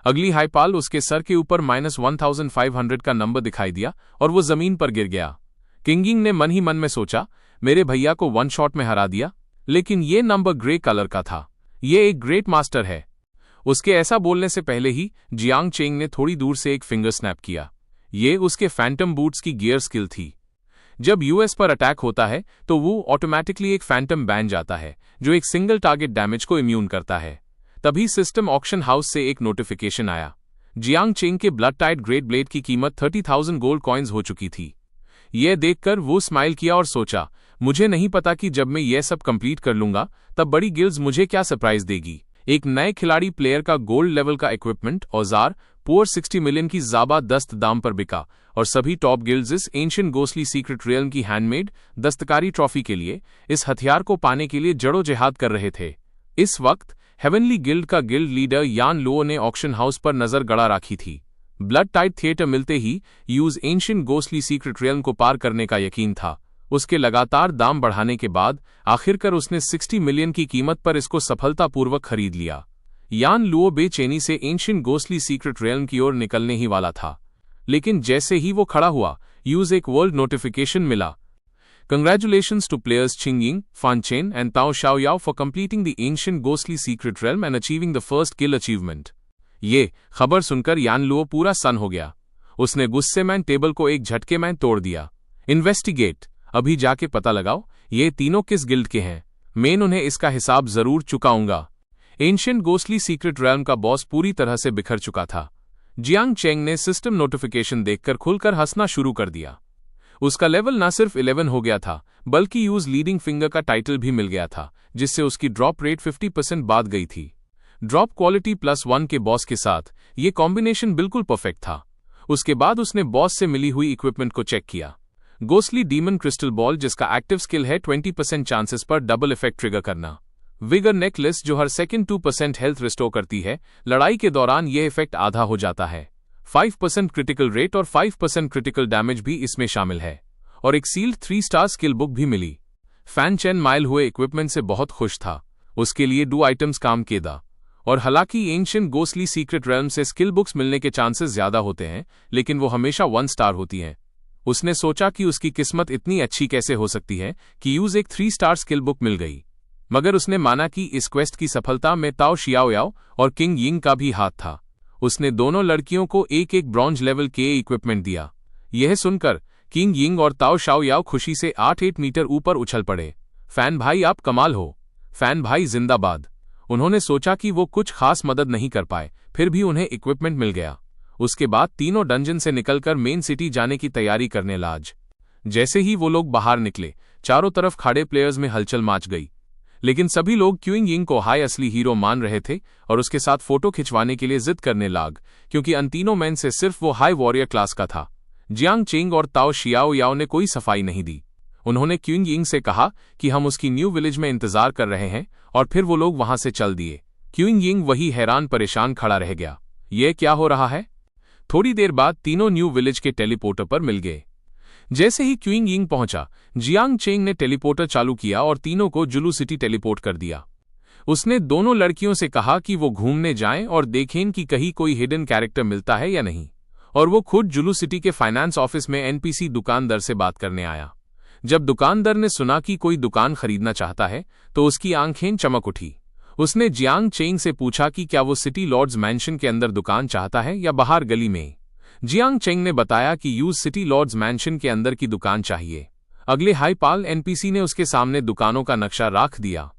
अगली हाईपाल उसके सर के ऊपर -1500 का नंबर दिखाई दिया और वो जमीन पर गिर गया। किंग यिंग ने मन ही मन में सोचा, मेरे भैया को वन शॉट में हरा दिया, लेकिन ये नंबर ग्रे कलर का था। ये एक ग्रेट मास्टर है। उसके ऐसा बोलने से पहले ही जियांग चेंग ने थोड़ी दूर से एक फिंगर स्नैप किया। ये उसके फैंटम बूट्स की गियर स्किल थी। जब यूएस पर अटैक होता है तो वो ऑटोमैटिकली एक फैंटम बैन जाता है जो एक सिंगल टारगेट डैमेज को इम्यून करता है। तभी सिस्टम ऑक्शन हाउस से एक नोटिफिकेशन आया। जियांग चेंग के ब्लड टाइड ग्रेट ब्लेड की कीमत 30,000 गोल्ड कॉइन्स हो चुकी थी। यह देखकर वो स्माइल किया और सोचा, मुझे नहीं पता कि जब मैं यह सब कंप्लीट कर लूंगा तब बड़ी गिल्ड्स मुझे क्या सरप्राइज देगी। एक नए खिलाड़ी प्लेयर का गोल्ड लेवल का इक्विपमेंट औजार पुअर 60 मिलियन की जबरदस्त दाम पर बिका और सभी टॉप गिल्ड्स इस एंशिएंट गोस्टली सीक्रेट रियल्म की हैंडमेड दस्तकारी ट्रॉफी के लिए इस हथियार को पाने के लिए जड़ोजहद कर रहे थे। इस वक्त हेवनली गिल्ड का गिल्ड लीडर यान लुओ ने ऑक्शन हाउस पर नजर गड़ा रखी थी। ब्लड टाइड थिएटर मिलते ही use ancient ghostly secret realm को पार करने का यकीन था। उसके लगातार दाम बढ़ाने के बाद आखिरकार उसने 60 मिलियन की कीमत पर इसको सफलतापूर्वक खरीद लिया। यान लुओ बेचैनी से एंशिएंट गोस्टली सीक्रेट रियल्म की ओर निकलने ही वाला था, लेकिन जैसे ही वो खड़ा हुआ, यूज एक वर्ल्ड नोटिफिकेशन मिला। Congratulations to players Qing Ying, Fan Chen and Tao Xiaoyao for completing the ancient ghostly secret realm and achieving the first kill achievement. ये खबर सुनकर यान लुओ पूरा सन हो गया। उसने गुस्से में टेबल को एक झटके में तोड़ दिया। इन्वेस्टिगेट, अभी जाके पता लगाओ ये तीनों किस गिल्ड के हैं। मैं उन्हें इसका हिसाब जरूर चुकाऊंगा। एंशिएंट गोस्टली सीक्रेट रियल्म का बॉस पूरी तरह से बिखर चुका था। जियांग चेंग ने सिस्टम नोटिफिकेशन देखकर खुलकर हंसना शुरू कर दिया। उसका लेवल न सिर्फ 11 हो गया था, बल्कि यूज लीडिंग फिंगर का टाइटल भी मिल गया था, जिससे उसकी ड्रॉप रेट 50% बढ़ गई थी। ड्रॉप क्वालिटी +1 के बॉस के साथ ये कॉम्बिनेशन बिल्कुल परफेक्ट था। उसके बाद उसने बॉस से मिली हुई इक्विपमेंट को चेक किया। गोस्टली डीमन क्रिस्टल बॉल, जिसका एक्टिव स्किल है 20% चांसेस पर डबल इफेक्ट ट्रिगर करना। विगर नेकलेस, जो हर सेकंड 2% हेल्थ रिस्टोर करती है। लड़ाई के दौरान यह इफेक्ट आधा हो जाता है। 5% क्रिटिकल रेट और 5% क्रिटिकल डैमेज भी इसमें शामिल है। और एक सील्ड 3 स्टार स्किल बुक भी मिली। फैन चेन माइल हुए इक्विपमेंट से बहुत खुश था। उसके लिए 2 आइटम्स काम किए दा। और हालांकि एंशिएंट गोस्टली सीक्रेट रियल्म से स्किल बुक्स मिलने के चांसेस ज्यादा होते हैं, लेकिन वो हमेशा 1 स्टार होती हैं। उसने सोचा कि उसकी किस्मत इतनी अच्छी कैसे हो सकती है कि यूज एक 3 स्टार स्किल बुक मिल गई। मगर उसने माना कि इस क्वेस्ट की सफलता में ताओ शियाओयाओ और किंग यिंग का भी हाथ था। उसने दोनों लड़कियों को एक एक ब्रॉन्ज लेवल के इक्विपमेंट दिया। यह सुनकर किंग यिंग और ताओ शाओयाओ खुशी से 8 मीटर ऊपर उछल पड़े। फैन भाई, आप कमाल हो। फैन भाई जिंदाबाद। उन्होंने सोचा कि वो कुछ खास मदद नहीं कर पाए, फिर भी उन्हें इक्विपमेंट मिल गया। उसके बाद तीनों डंजन से निकलकर मेन सिटी जाने की तैयारी करने लाज। जैसे ही वो लोग बाहर निकले, चारों तरफ खड़े प्लेयर्स में हलचल मच गई। लेकिन सभी लोग क्यूइंग यिंग को हाई असली हीरो मान रहे थे और उसके साथ फोटो खिंचवाने के लिए जिद करने लाग, क्योंकि अन तीनों मैन से सिर्फ वो हाई वॉरियर क्लास का था। जियांग चेंग और ताओ शियाओ याओ ने कोई सफाई नहीं दी। उन्होंने क्यूइंग यिंग से कहा कि हम उसकी न्यू विलेज में इंतजार कर रहे हैं, और फिर वो लोग वहां से चल दिए। क्यूइंग यिंग वही हैरान परेशान खड़ा रह गया, ये क्या हो रहा है। थोड़ी देर बाद तीनों न्यू विलेज के टेलीपोर्टर पर मिल गए। जैसे ही क्यूइंग यिंग पहुंचा, जियांग चेंग ने टेलीपोर्टर चालू किया और तीनों को जुलू सिटी टेलीपोर्ट कर दिया। उसने दोनों लड़कियों से कहा कि वो घूमने जाएं और देखें कि कहीं कोई हिडन कैरेक्टर मिलता है या नहीं, और वो खुद जुलू सिटी के फाइनेंस ऑफिस में एनपीसी दुकानदार से बात करने आया। जब दुकानदार ने सुना कि कोई दुकान खरीदना चाहता है तो उसकी आंखें चमक उठी। उसने जियांग चेंग से पूछा कि क्या वो सिटी लॉर्ड्स मैंशन के अंदर दुकान चाहता है या बाहर गली में। जियांग चेंग ने बताया कि यूज सिटी लॉर्ड्स मैंशन के अंदर की दुकान चाहिए। अगले हाईपाल एनपीसी ने उसके सामने दुकानों का नक्शा रख दिया।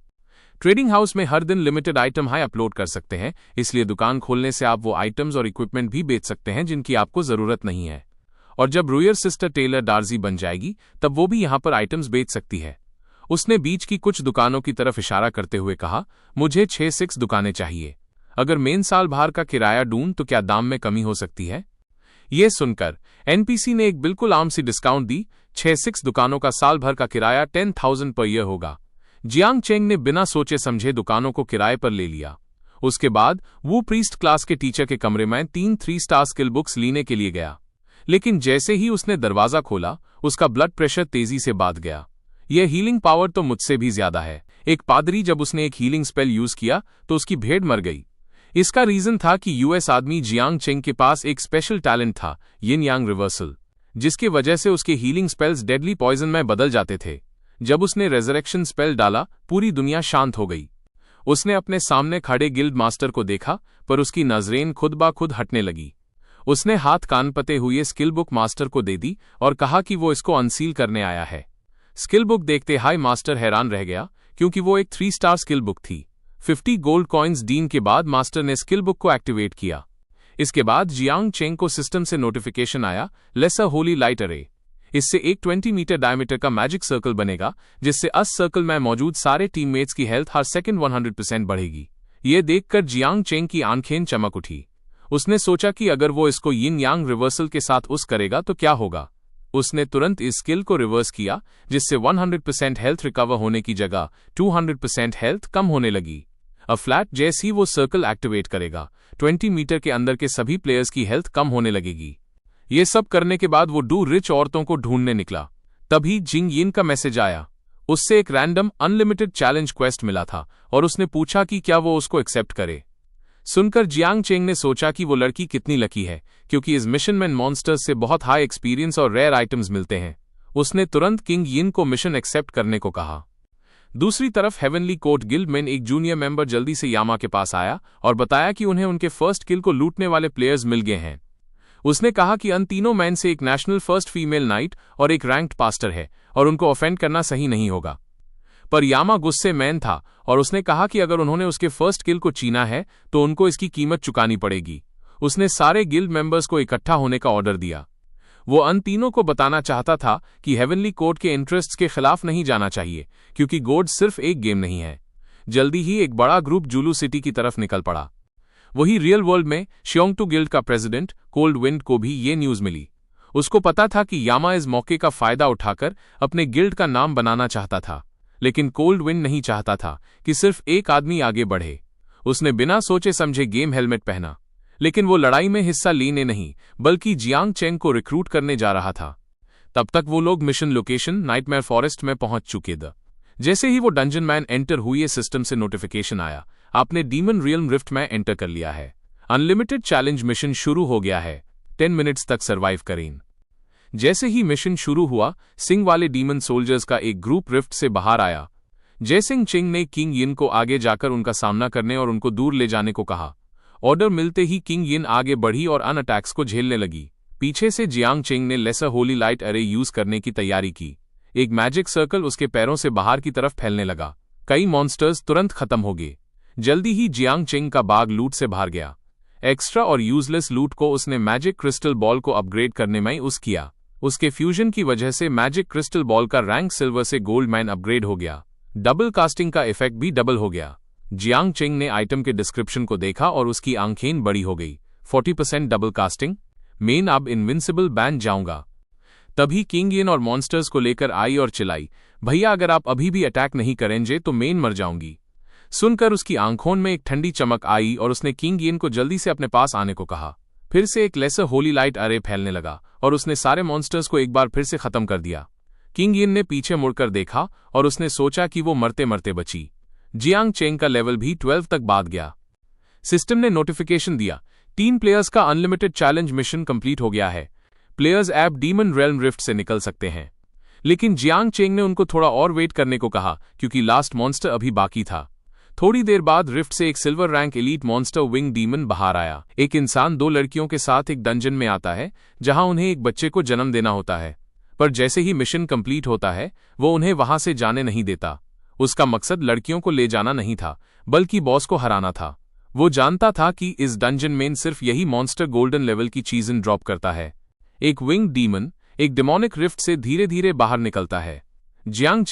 ट्रेडिंग हाउस में हर दिन लिमिटेड आइटम हाई अपलोड कर सकते हैं, इसलिए दुकान खोलने से आप वो आइटम्स और इक्विपमेंट भी बेच सकते हैं जिनकी आपको जरूरत नहीं है। और जब रूयर सिस्टर टेलर डार्जी बन जाएगी तब वो भी यहां पर आइटम्स बेच सकती है। उसने बीच की कुछ दुकानों की तरफ इशारा करते हुए कहा, मुझे 6 दुकानें चाहिए। अगर मेन साल भर का किराया दूं तो क्या दाम में कमी हो सकती है। ये सुनकर एनपीसी ने एक बिल्कुल आम सी डिस्काउंट दी। 6 दुकानों का साल भर का किराया 10,000 पर ईयर होगा। जियांग चेंग ने बिना सोचे समझे दुकानों को किराए पर ले लिया। उसके बाद वो प्रीस्ट क्लास के टीचर के कमरे में 3 स्टार स्किल बुक्स लेने के लिए गया। लेकिन जैसे ही उसने दरवाजा खोला, उसका ब्लड प्रेशर तेजी से बढ़ गया। यह हीलिंग पावर तो मुझसे भी ज्यादा है। एक पादरी जब उसने एक हीलिंग स्पेल यूज किया तो उसकी भेड़ मर गई। इसका रीजन था कि यूएस आदमी जियांग चेंग के पास एक स्पेशल टैलेंट था, यिन यांग रिवर्सल, जिसकी वजह से उसके हीलिंग स्पेल्स डेडली पॉइजन में बदल जाते थे। जब उसने रेजरेक्शन स्पेल डाला, पूरी दुनिया शांत हो गई। उसने अपने सामने खड़े गिल्ड मास्टर को देखा, पर उसकी नजरें खुद ब खुद हटने लगी। उसने हाथ कान पते हुए स्किल बुक मास्टर को दे दी और कहा कि वो इसको अनसील करने आया है। स्किल बुक देखते हाई मास्टर हैरान रह गया, क्योंकि वो एक 3 स्टार स्किल बुक थी। 50 गोल्ड कॉइन्स डीन के बाद मास्टर ने स्किल बुक को एक्टिवेट किया। इसके बाद जियांग चेंग को सिस्टम से नोटिफिकेशन आया, लेसर होली लाइट अरे। इससे एक 20 मीटर डायमीटर का मैजिक सर्कल बनेगा, जिससे उस सर्कल में मौजूद सारे टीममेट्स की हेल्थ हर सेकंड 100% बढ़ेगी। ये देखकर जियांग चेंग की आंखें चमक उठी। उसने सोचा कि अगर वो इसको यिन यांग रिवर्सल के साथ उस करेगा तो क्या होगा। उसने तुरंत इस स्किल को रिवर्स किया, जिससे 100% हेल्थ रिकवर होने की जगह 200% हेल्थ कम होने लगी। अब फ्लैट जैसे ही वो सर्कल एक्टिवेट करेगा, 20 मीटर के अंदर के सभी प्लेयर्स की हेल्थ कम होने लगेगी। ये सब करने के बाद वो डू रिच औरतों को ढूंढने निकला। तभी जिंग यिन का मैसेज आया। उससे एक रैंडम अनलिमिटेड चैलेंज क्वेस्ट मिला था और उसने पूछा कि क्या वो उसको एक्सेप्ट करे। सुनकर जियांग चेंग ने सोचा कि वो लड़की कितनी लकी है, क्योंकि इस मिशन में मॉन्स्टर्स से बहुत हाई एक्सपीरियंस और रेयर आइटम्स मिलते हैं। उसने तुरंत किंग यिन को मिशन एक्सेप्ट करने को कहा। दूसरी तरफ हेवनली कोर्ट गिल्ड में एक जूनियर मेंबर जल्दी से यामा के पास आया और बताया कि उन्हें उनके फर्स्ट किल को लूटने वाले प्लेयर्स मिल गए हैं। उसने कहा कि अन तीनों मैन से एक नेशनल फर्स्ट फीमेल नाइट और एक रैंक्ड पास्टर है और उनको ऑफेंड करना सही नहीं होगा। पर यामा गुस्से मैन था और उसने कहा कि अगर उन्होंने उसके फर्स्ट किल को छीना है तो उनको इसकी कीमत चुकानी पड़ेगी। उसने सारे गिल्ड मेंबर्स को इकट्ठा होने का ऑर्डर दिया। वो अन तीनों को बताना चाहता था कि हेवनली कोर्ट के इंटरेस्ट्स के खिलाफ नहीं जाना चाहिए, क्योंकि गोड सिर्फ एक गेम नहीं है। जल्दी ही एक बड़ा ग्रुप जुलू सिटी की तरफ निकल पड़ा। वही रियल वर्ल्ड में श्योंगटू गिल्ड का प्रेसिडेंट कोल्ड विंड को भी ये न्यूज मिली। उसको पता था कि यामा इस मौके का फायदा उठाकर अपने गिल्ड का नाम बनाना चाहता था, लेकिन कोल्ड विंड नहीं चाहता था कि सिर्फ एक आदमी आगे बढ़े। उसने बिना सोचे समझे गेम हेलमेट पहना, लेकिन वो लड़ाई में हिस्सा लेने नहीं बल्कि जियांग चेंग को रिक्रूट करने जा रहा था। तब तक वो लोग मिशन लोकेशन नाइटमेयर फॉरेस्ट में पहुंच चुके थे। जैसे ही वो डंजन मैन एंटर हुए, सिस्टम से नोटिफिकेशन आया, आपने डीमन रियल्म रिफ्ट में एंटर कर लिया है। अनलिमिटेड चैलेंज मिशन शुरू हो गया है। 10 मिनट्स तक सर्वाइव करें। जैसे ही मिशन शुरू हुआ, सिंह वाले डीमन सोल्जर्स का एक ग्रुप रिफ्ट से बाहर आया। जयसिंग चिंग ने किंग यिन को आगे जाकर उनका सामना करने और उनको दूर ले जाने को कहा। ऑर्डर मिलते ही किंग यिन आगे बढ़ी और अन अटैक्स को झेलने लगी। पीछे से जियांग चिंग ने लेसर होली लाइट अरे यूज करने की तैयारी की। एक मैजिक सर्कल उसके पैरों से बाहर की तरफ फैलने लगा। कई मॉन्स्टर्स तुरंत खत्म हो गए। जल्दी ही जियांग चिंग का बाग लूट से बाहर गया। एक्स्ट्रा और यूजलेस लूट को उसने मैजिक क्रिस्टल बॉल को अपग्रेड करने में यूज किया। उसके फ्यूजन की वजह से मैजिक क्रिस्टल बॉल का रैंक सिल्वर से गोल्ड मैन अपग्रेड हो गया। डबल कास्टिंग का इफेक्ट भी डबल हो गया। जियांग चेंग ने आइटम के डिस्क्रिप्शन को देखा और उसकी आंखें बड़ी हो गई। 40% डबल कास्टिंग, मेन अब इनविंसिबल बैन जाऊंगा। तभी किंग यिन और मॉन्स्टर्स को लेकर आई और चिल्लाई, भैया अगर आप अभी भी अटैक नहीं करेंगे तो मेन मर जाऊंगी। सुनकर उसकी आंखों में एक ठंडी चमक आई और उसने किंग यिन को जल्दी से अपने पास आने को कहा। फिर से एक लेसर होली लाइट अरे फैलने लगा और उसने सारे मॉन्स्टर्स को एक बार फिर से खत्म कर दिया। किंग यिन ने पीछे मुड़कर देखा और उसने सोचा कि वो मरते मरते बची। जियांग चेंग का लेवल भी 12 तक बाद गया। सिस्टम ने नोटिफिकेशन दिया, 3 प्लेयर्स का अनलिमिटेड चैलेंज मिशन कंप्लीट हो गया है। Players app demon realm rift से निकल सकते हैं। लेकिन जियांग चेंग ने उनको थोड़ा और वेट करने को कहा क्योंकि लास्ट मॉन्स्टर अभी बाकी था। थोड़ी देर बाद रिफ्ट से एक silver rank elite monster wing demon बाहर आया। एक इंसान 2 लड़कियों के साथ एक डंजन में आता है जहां उन्हें एक बच्चे को जन्म देना होता है, पर जैसे ही मिशन कंप्लीट होता है वो उन्हें वहां से जाने नहीं देता। उसका मकसद लड़कियों को ले जाना नहीं था बल्कि बॉस को हराना था। वो जानता था कि इस डंजन में सिर्फ यही मॉन्स्टर गोल्डन लेवल की चीजें ड्रॉप करता है। एक विंग डीमन एक डिमोनिक रिफ्ट से धीरे धीरे बाहर निकलता है। जियांग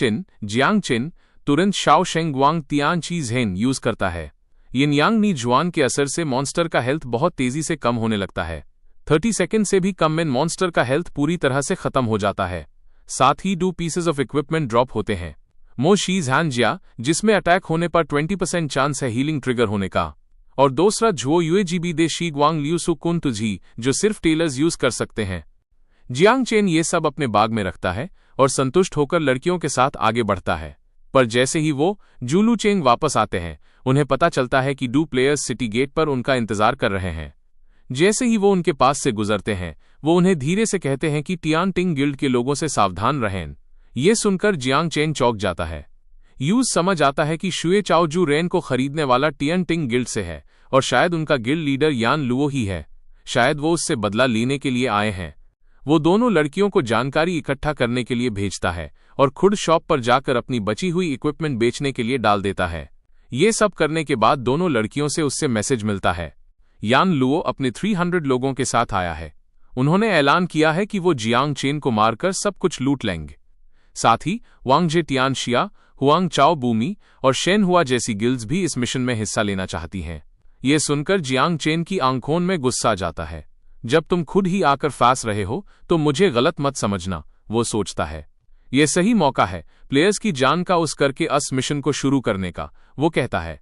चिन तुरंत शाओ शेंग वांग तियान चीज हेन यूज करता है। यिन यांग नी जुआन के असर से मॉन्स्टर का हेल्थ बहुत तेजी से कम होने लगता है। 30 सेकंड से भी कम में मॉन्स्टर का हेल्थ पूरी तरह से खत्म हो जाता है। साथ ही 2 पीसेस ऑफ इक्विपमेंट ड्रॉप होते हैं। मो शीज हैंजिया जिसमें अटैक होने पर 20% चांस है हीलिंग ट्रिगर होने का, और दूसरा झुओ यूएजीबी दे शी ग्वांग लियूसु कुन तुझी जो सिर्फ टेलर्स यूज कर सकते हैं। जियांग चेन ये सब अपने बाग में रखता है और संतुष्ट होकर लड़कियों के साथ आगे बढ़ता है। पर जैसे ही वो जूलू चेंग वापस आते हैं उन्हें पता चलता है कि 2 प्लेयर्स सिटी गेट पर उनका इंतजार कर रहे हैं। जैसे ही वो उनके पास से गुजरते हैं वो उन्हें धीरे से कहते हैं कि टियान टिंग गिल्ड के लोगों से सावधान रहें। ये सुनकर जियांग चेन चौंक जाता है। यूज समझ आता है कि शुए चाओ जू रेन को खरीदने वाला टियन टिंग गिल्ड से है और शायद उनका गिल्ड लीडर यान लुओ ही है। शायद वो उससे बदला लेने के लिए आए हैं। वो दोनों लड़कियों को जानकारी इकट्ठा करने के लिए भेजता है और खुद शॉप पर जाकर अपनी बची हुई इक्विपमेंट बेचने के लिए डाल देता है। ये सब करने के बाद दोनों लड़कियों से उससे मैसेज मिलता है। यान लुओ अपने 300 लोगों के साथ आया है। उन्होंने ऐलान किया है कि वो जियांग चेन को मारकर सब कुछ लूट लेंगे। साथ ही वांगजे तियानशिया, हुआंग चाओ बूमी और शेन हुआ जैसी गिल्ड्स भी इस मिशन में हिस्सा लेना चाहती हैं। ये सुनकर जियांग चेन की आंखों में गुस्सा आ जाता है। जब तुम खुद ही आकर फांस रहे हो तो मुझे गलत मत समझना, वो सोचता है। यह सही मौका है प्लेयर्स की जान का उस करके अस मिशन को शुरू करने का, वो कहता है।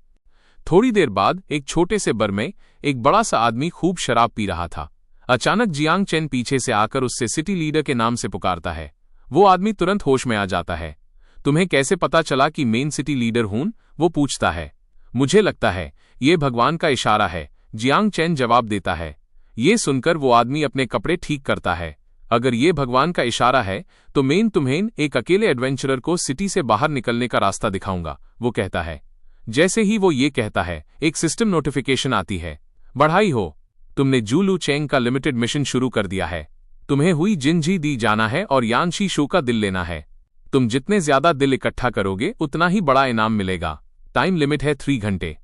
थोड़ी देर बाद एक छोटे से बर में एक बड़ा सा आदमी खूब शराब पी रहा था। अचानक जियांग चेन पीछे से आकर उससे सिटी लीडर के नाम से पुकारता है। वो आदमी तुरंत होश में आ जाता है। तुम्हें कैसे पता चला कि मेन सिटी लीडर हूं? वो पूछता है। मुझे लगता है ये भगवान का इशारा है, जियांग चेन जवाब देता है। ये सुनकर वो आदमी अपने कपड़े ठीक करता है। अगर ये भगवान का इशारा है तो मैं तुम्हें एक अकेले एडवेंचरर को सिटी से बाहर निकलने का रास्ता दिखाऊंगा, वो कहता है। जैसे ही वो ये कहता है एक सिस्टम नोटिफिकेशन आती है। बढ़ाई हो, तुमने जूलू चेंग का लिमिटेड मिशन शुरू कर दिया है। तुम्हें हुई जिनजी दी जाना है और यानशी शू का दिल लेना है। तुम जितने ज्यादा दिल इकट्ठा करोगे उतना ही बड़ा इनाम मिलेगा। टाइम लिमिट है 3 घंटे।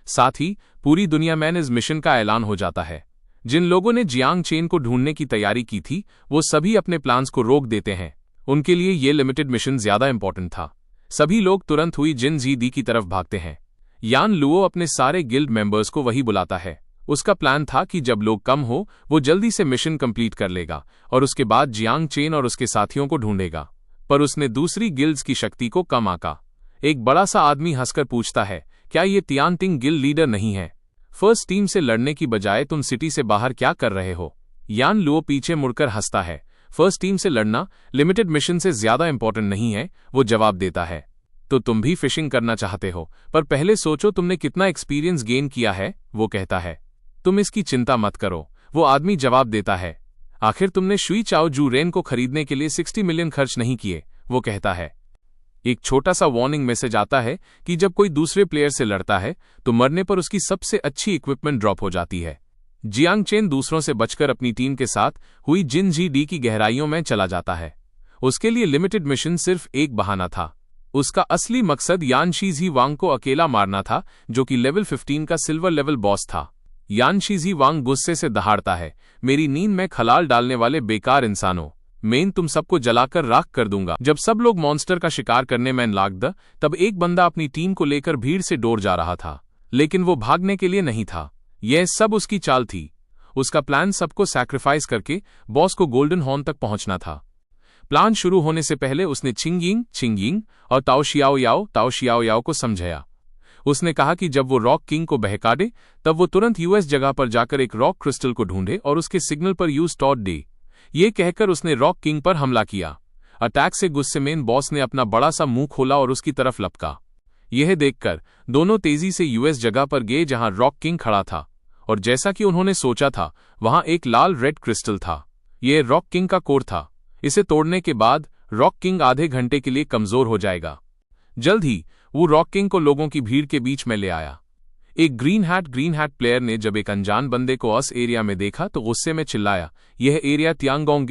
साथ ही पूरी दुनिया में इस मिशन का ऐलान हो जाता है। जिन लोगों ने जियांग चेन को ढूंढने की तैयारी की थी वो सभी अपने प्लान्स को रोक देते हैं। उनके लिए ये लिमिटेड मिशन ज्यादा इंपॉर्टेंट था। सभी लोग तुरंत हुई जिन जी दी की तरफ भागते हैं। यान लुओ अपने सारे गिल्ड मेंबर्स को वही बुलाता है। उसका प्लान था कि जब लोग कम हो वो जल्दी से मिशन कंप्लीट कर लेगा और उसके बाद जियांग चेन और उसके साथियों को ढूंढेगा। पर उसने दूसरी गिल्ड्स की शक्ति को कम आंका। एक बड़ा सा आदमी हंसकर पूछता है, क्या ये तियानटिंग गिल्ड लीडर नहीं है? फर्स्ट टीम से लड़ने की बजाय तुम सिटी से बाहर क्या कर रहे हो? यान लुओ पीछे मुड़कर हंसता है। फर्स्ट टीम से लड़ना लिमिटेड मिशन से ज्यादा इंपॉर्टेंट नहीं है, वो जवाब देता है। तो तुम भी फिशिंग करना चाहते हो, पर पहले सोचो तुमने कितना एक्सपीरियंस गेन किया है, वो कहता है। तुम इसकी चिंता मत करो, वो आदमी जवाब देता है। आखिर तुमने शुई चाओ जू रेन को खरीदने के लिए 60 मिलियन खर्च नहीं किए, वो कहता है। एक छोटा सा वार्निंग मैसेज आता है कि जब कोई दूसरे प्लेयर से लड़ता है तो मरने पर उसकी सबसे अच्छी इक्विपमेंट ड्रॉप हो जाती है। जियांग चेन दूसरों से बचकर अपनी टीम के साथ हुई जिन जी डी की गहराइयों में चला जाता है। उसके लिए लिमिटेड मिशन सिर्फ एक बहाना था। उसका असली मकसद यानशी वांग को अकेला मारना था, जो कि लेवल 15 का सिल्वर लेवल बॉस था। यानशी वांग गुस्से से दहाड़ता है, मेरी नींद में खलाल डालने वाले बेकार इंसानों, मेन तुम सबको जलाकर राख कर दूंगा। जब सब लोग मॉन्स्टर का शिकार करने में लाग तब एक बंदा अपनी टीम को लेकर भीड़ से डोर जा रहा था, लेकिन वो भागने के लिए नहीं था। यह सब उसकी चाल थी। उसका प्लान सबको सैक्रिफाइस करके बॉस को गोल्डन हॉर्न तक पहुंचना था। प्लान शुरू होने से पहले उसने चिंगिंग और ताओ शियाओ याओ को समझाया। उसने कहा कि जब वो रॉक किंग को बहका दे तब वो तुरंत यूएस जगह पर जाकर एक रॉक क्रिस्टल को ढूंढे और उसके सिग्नल पर यूज टॉट दे। ये कहकर उसने रॉक किंग पर हमला किया। अटैक से गुस्से में बॉस ने अपना बड़ा सा मुंह खोला और उसकी तरफ लपका। यह देखकर दोनों तेजी से यूएस जगह पर गए जहां रॉक किंग खड़ा था, और जैसा कि उन्होंने सोचा था वहां एक लाल रेड क्रिस्टल था। यह रॉक किंग का कोर था। इसे तोड़ने के बाद रॉक किंग आधे घंटे के लिए कमजोर हो जाएगा। जल्द ही वो रॉक किंग को लोगों की भीड़ के बीच में ले आया। एक ग्रीन हैट प्लेयर ने जब एक अनजान बंदे को उस एरिया में देखा तो गुस्से में चिल्लाया, यह एरिया तियांगोंग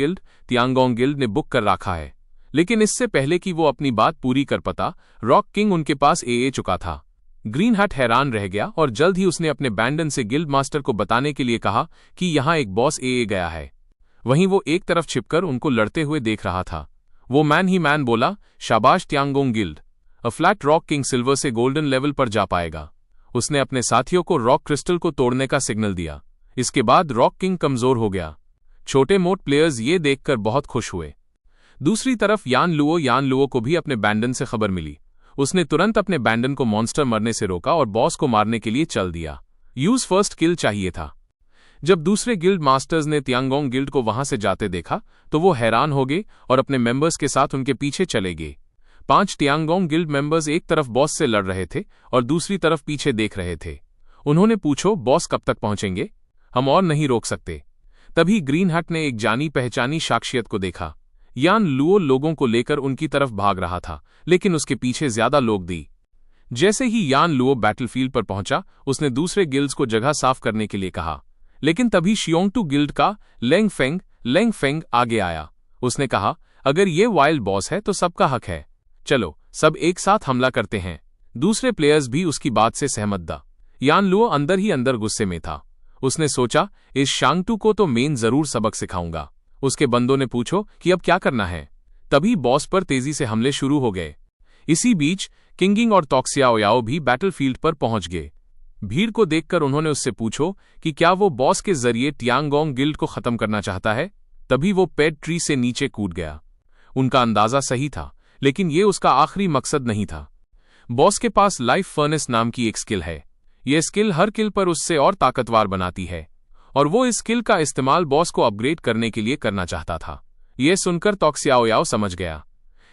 गिल्ड ने बुक कर रखा है। लेकिन इससे पहले कि वो अपनी बात पूरी कर पाता, रॉक किंग उनके पास ए चुका था। ग्रीन हैट हैरान रह गया और जल्द ही उसने अपने बैंडन से गिल्ड मास्टर को बताने के लिए कहा कि यहाँ एक बॉस ए गया है। वहीं वो एक तरफ छिपकर उनको लड़ते हुए देख रहा था। वो मैन ही मैन बोला, शाबाश Tiangong guild, a flat rock king silver से गोल्डन लेवल पर जा पाएगा। उसने अपने साथियों को रॉक क्रिस्टल को तोड़ने का सिग्नल दिया। इसके बाद रॉक किंग कमजोर हो गया। छोटे मोट प्लेयर्स ये देखकर बहुत खुश हुए। दूसरी तरफ यान लुओ को भी अपने बैंडन से खबर मिली। उसने तुरंत अपने बैंडन को मॉन्स्टर मरने से रोका और बॉस को मारने के लिए चल दिया। यूज फर्स्ट किल चाहिए था। जब दूसरे गिल्ड मास्टर्स ने तियांगोंग गिल्ड को वहां से जाते देखा तो वो हैरान हो गए और अपने मेंबर्स के साथ उनके पीछे चले गए। 5 तियांगोंग गिल्ड मेंबर्स एक तरफ बॉस से लड़ रहे थे और दूसरी तरफ पीछे देख रहे थे। उन्होंने पूछो, बॉस कब तक पहुंचेंगे? हम और नहीं रोक सकते। तभी ग्रीन हट ने एक जानी पहचानी शख्सियत को देखा। यान लुओ लोगों को लेकर उनकी तरफ भाग रहा था, लेकिन उसके पीछे ज्यादा लोग दी। जैसे ही यान लुओ बैटलफील्ड पर पहुंचा, उसने दूसरे गिल्ड्स को जगह साफ करने के लिए कहा। लेकिन तभी शियोंगटू गिल्ड का लेंग फेंग आगे आया। उसने कहा, अगर ये वाइल्ड बॉस है तो सबका हक है, चलो सब एक साथ हमला करते हैं। दूसरे प्लेयर्स भी उसकी बात से सहमत था। यान लुओ अंदर ही अंदर गुस्से में था। उसने सोचा, इस शांगटू को तो मैं जरूर सबक सिखाऊंगा। उसके बंदों ने पूछो कि अब क्या करना है। तभी बॉस पर तेजी से हमले शुरू हो गए। इसी बीच किंगिंग और तोक्सियाओ भी बैटलफील्ड पर पहुंच गए। भीड़ को देखकर उन्होंने उससे पूछो कि क्या वो बॉस के जरिए तियांगोंग गिल्ड को खत्म करना चाहता है। तभी वो पेड ट्री से नीचे कूद गया। उनका अंदाजा सही था, लेकिन ये उसका आखिरी मकसद नहीं था। बॉस के पास लाइफ फर्नेस नाम की एक स्किल है। यह स्किल हर किल पर उससे और ताकतवर बनाती है, और वो इस स्किल का इस्तेमाल बॉस को अपग्रेड करने के लिए करना चाहता था। यह सुनकर तोक्सियाओ समझ गया।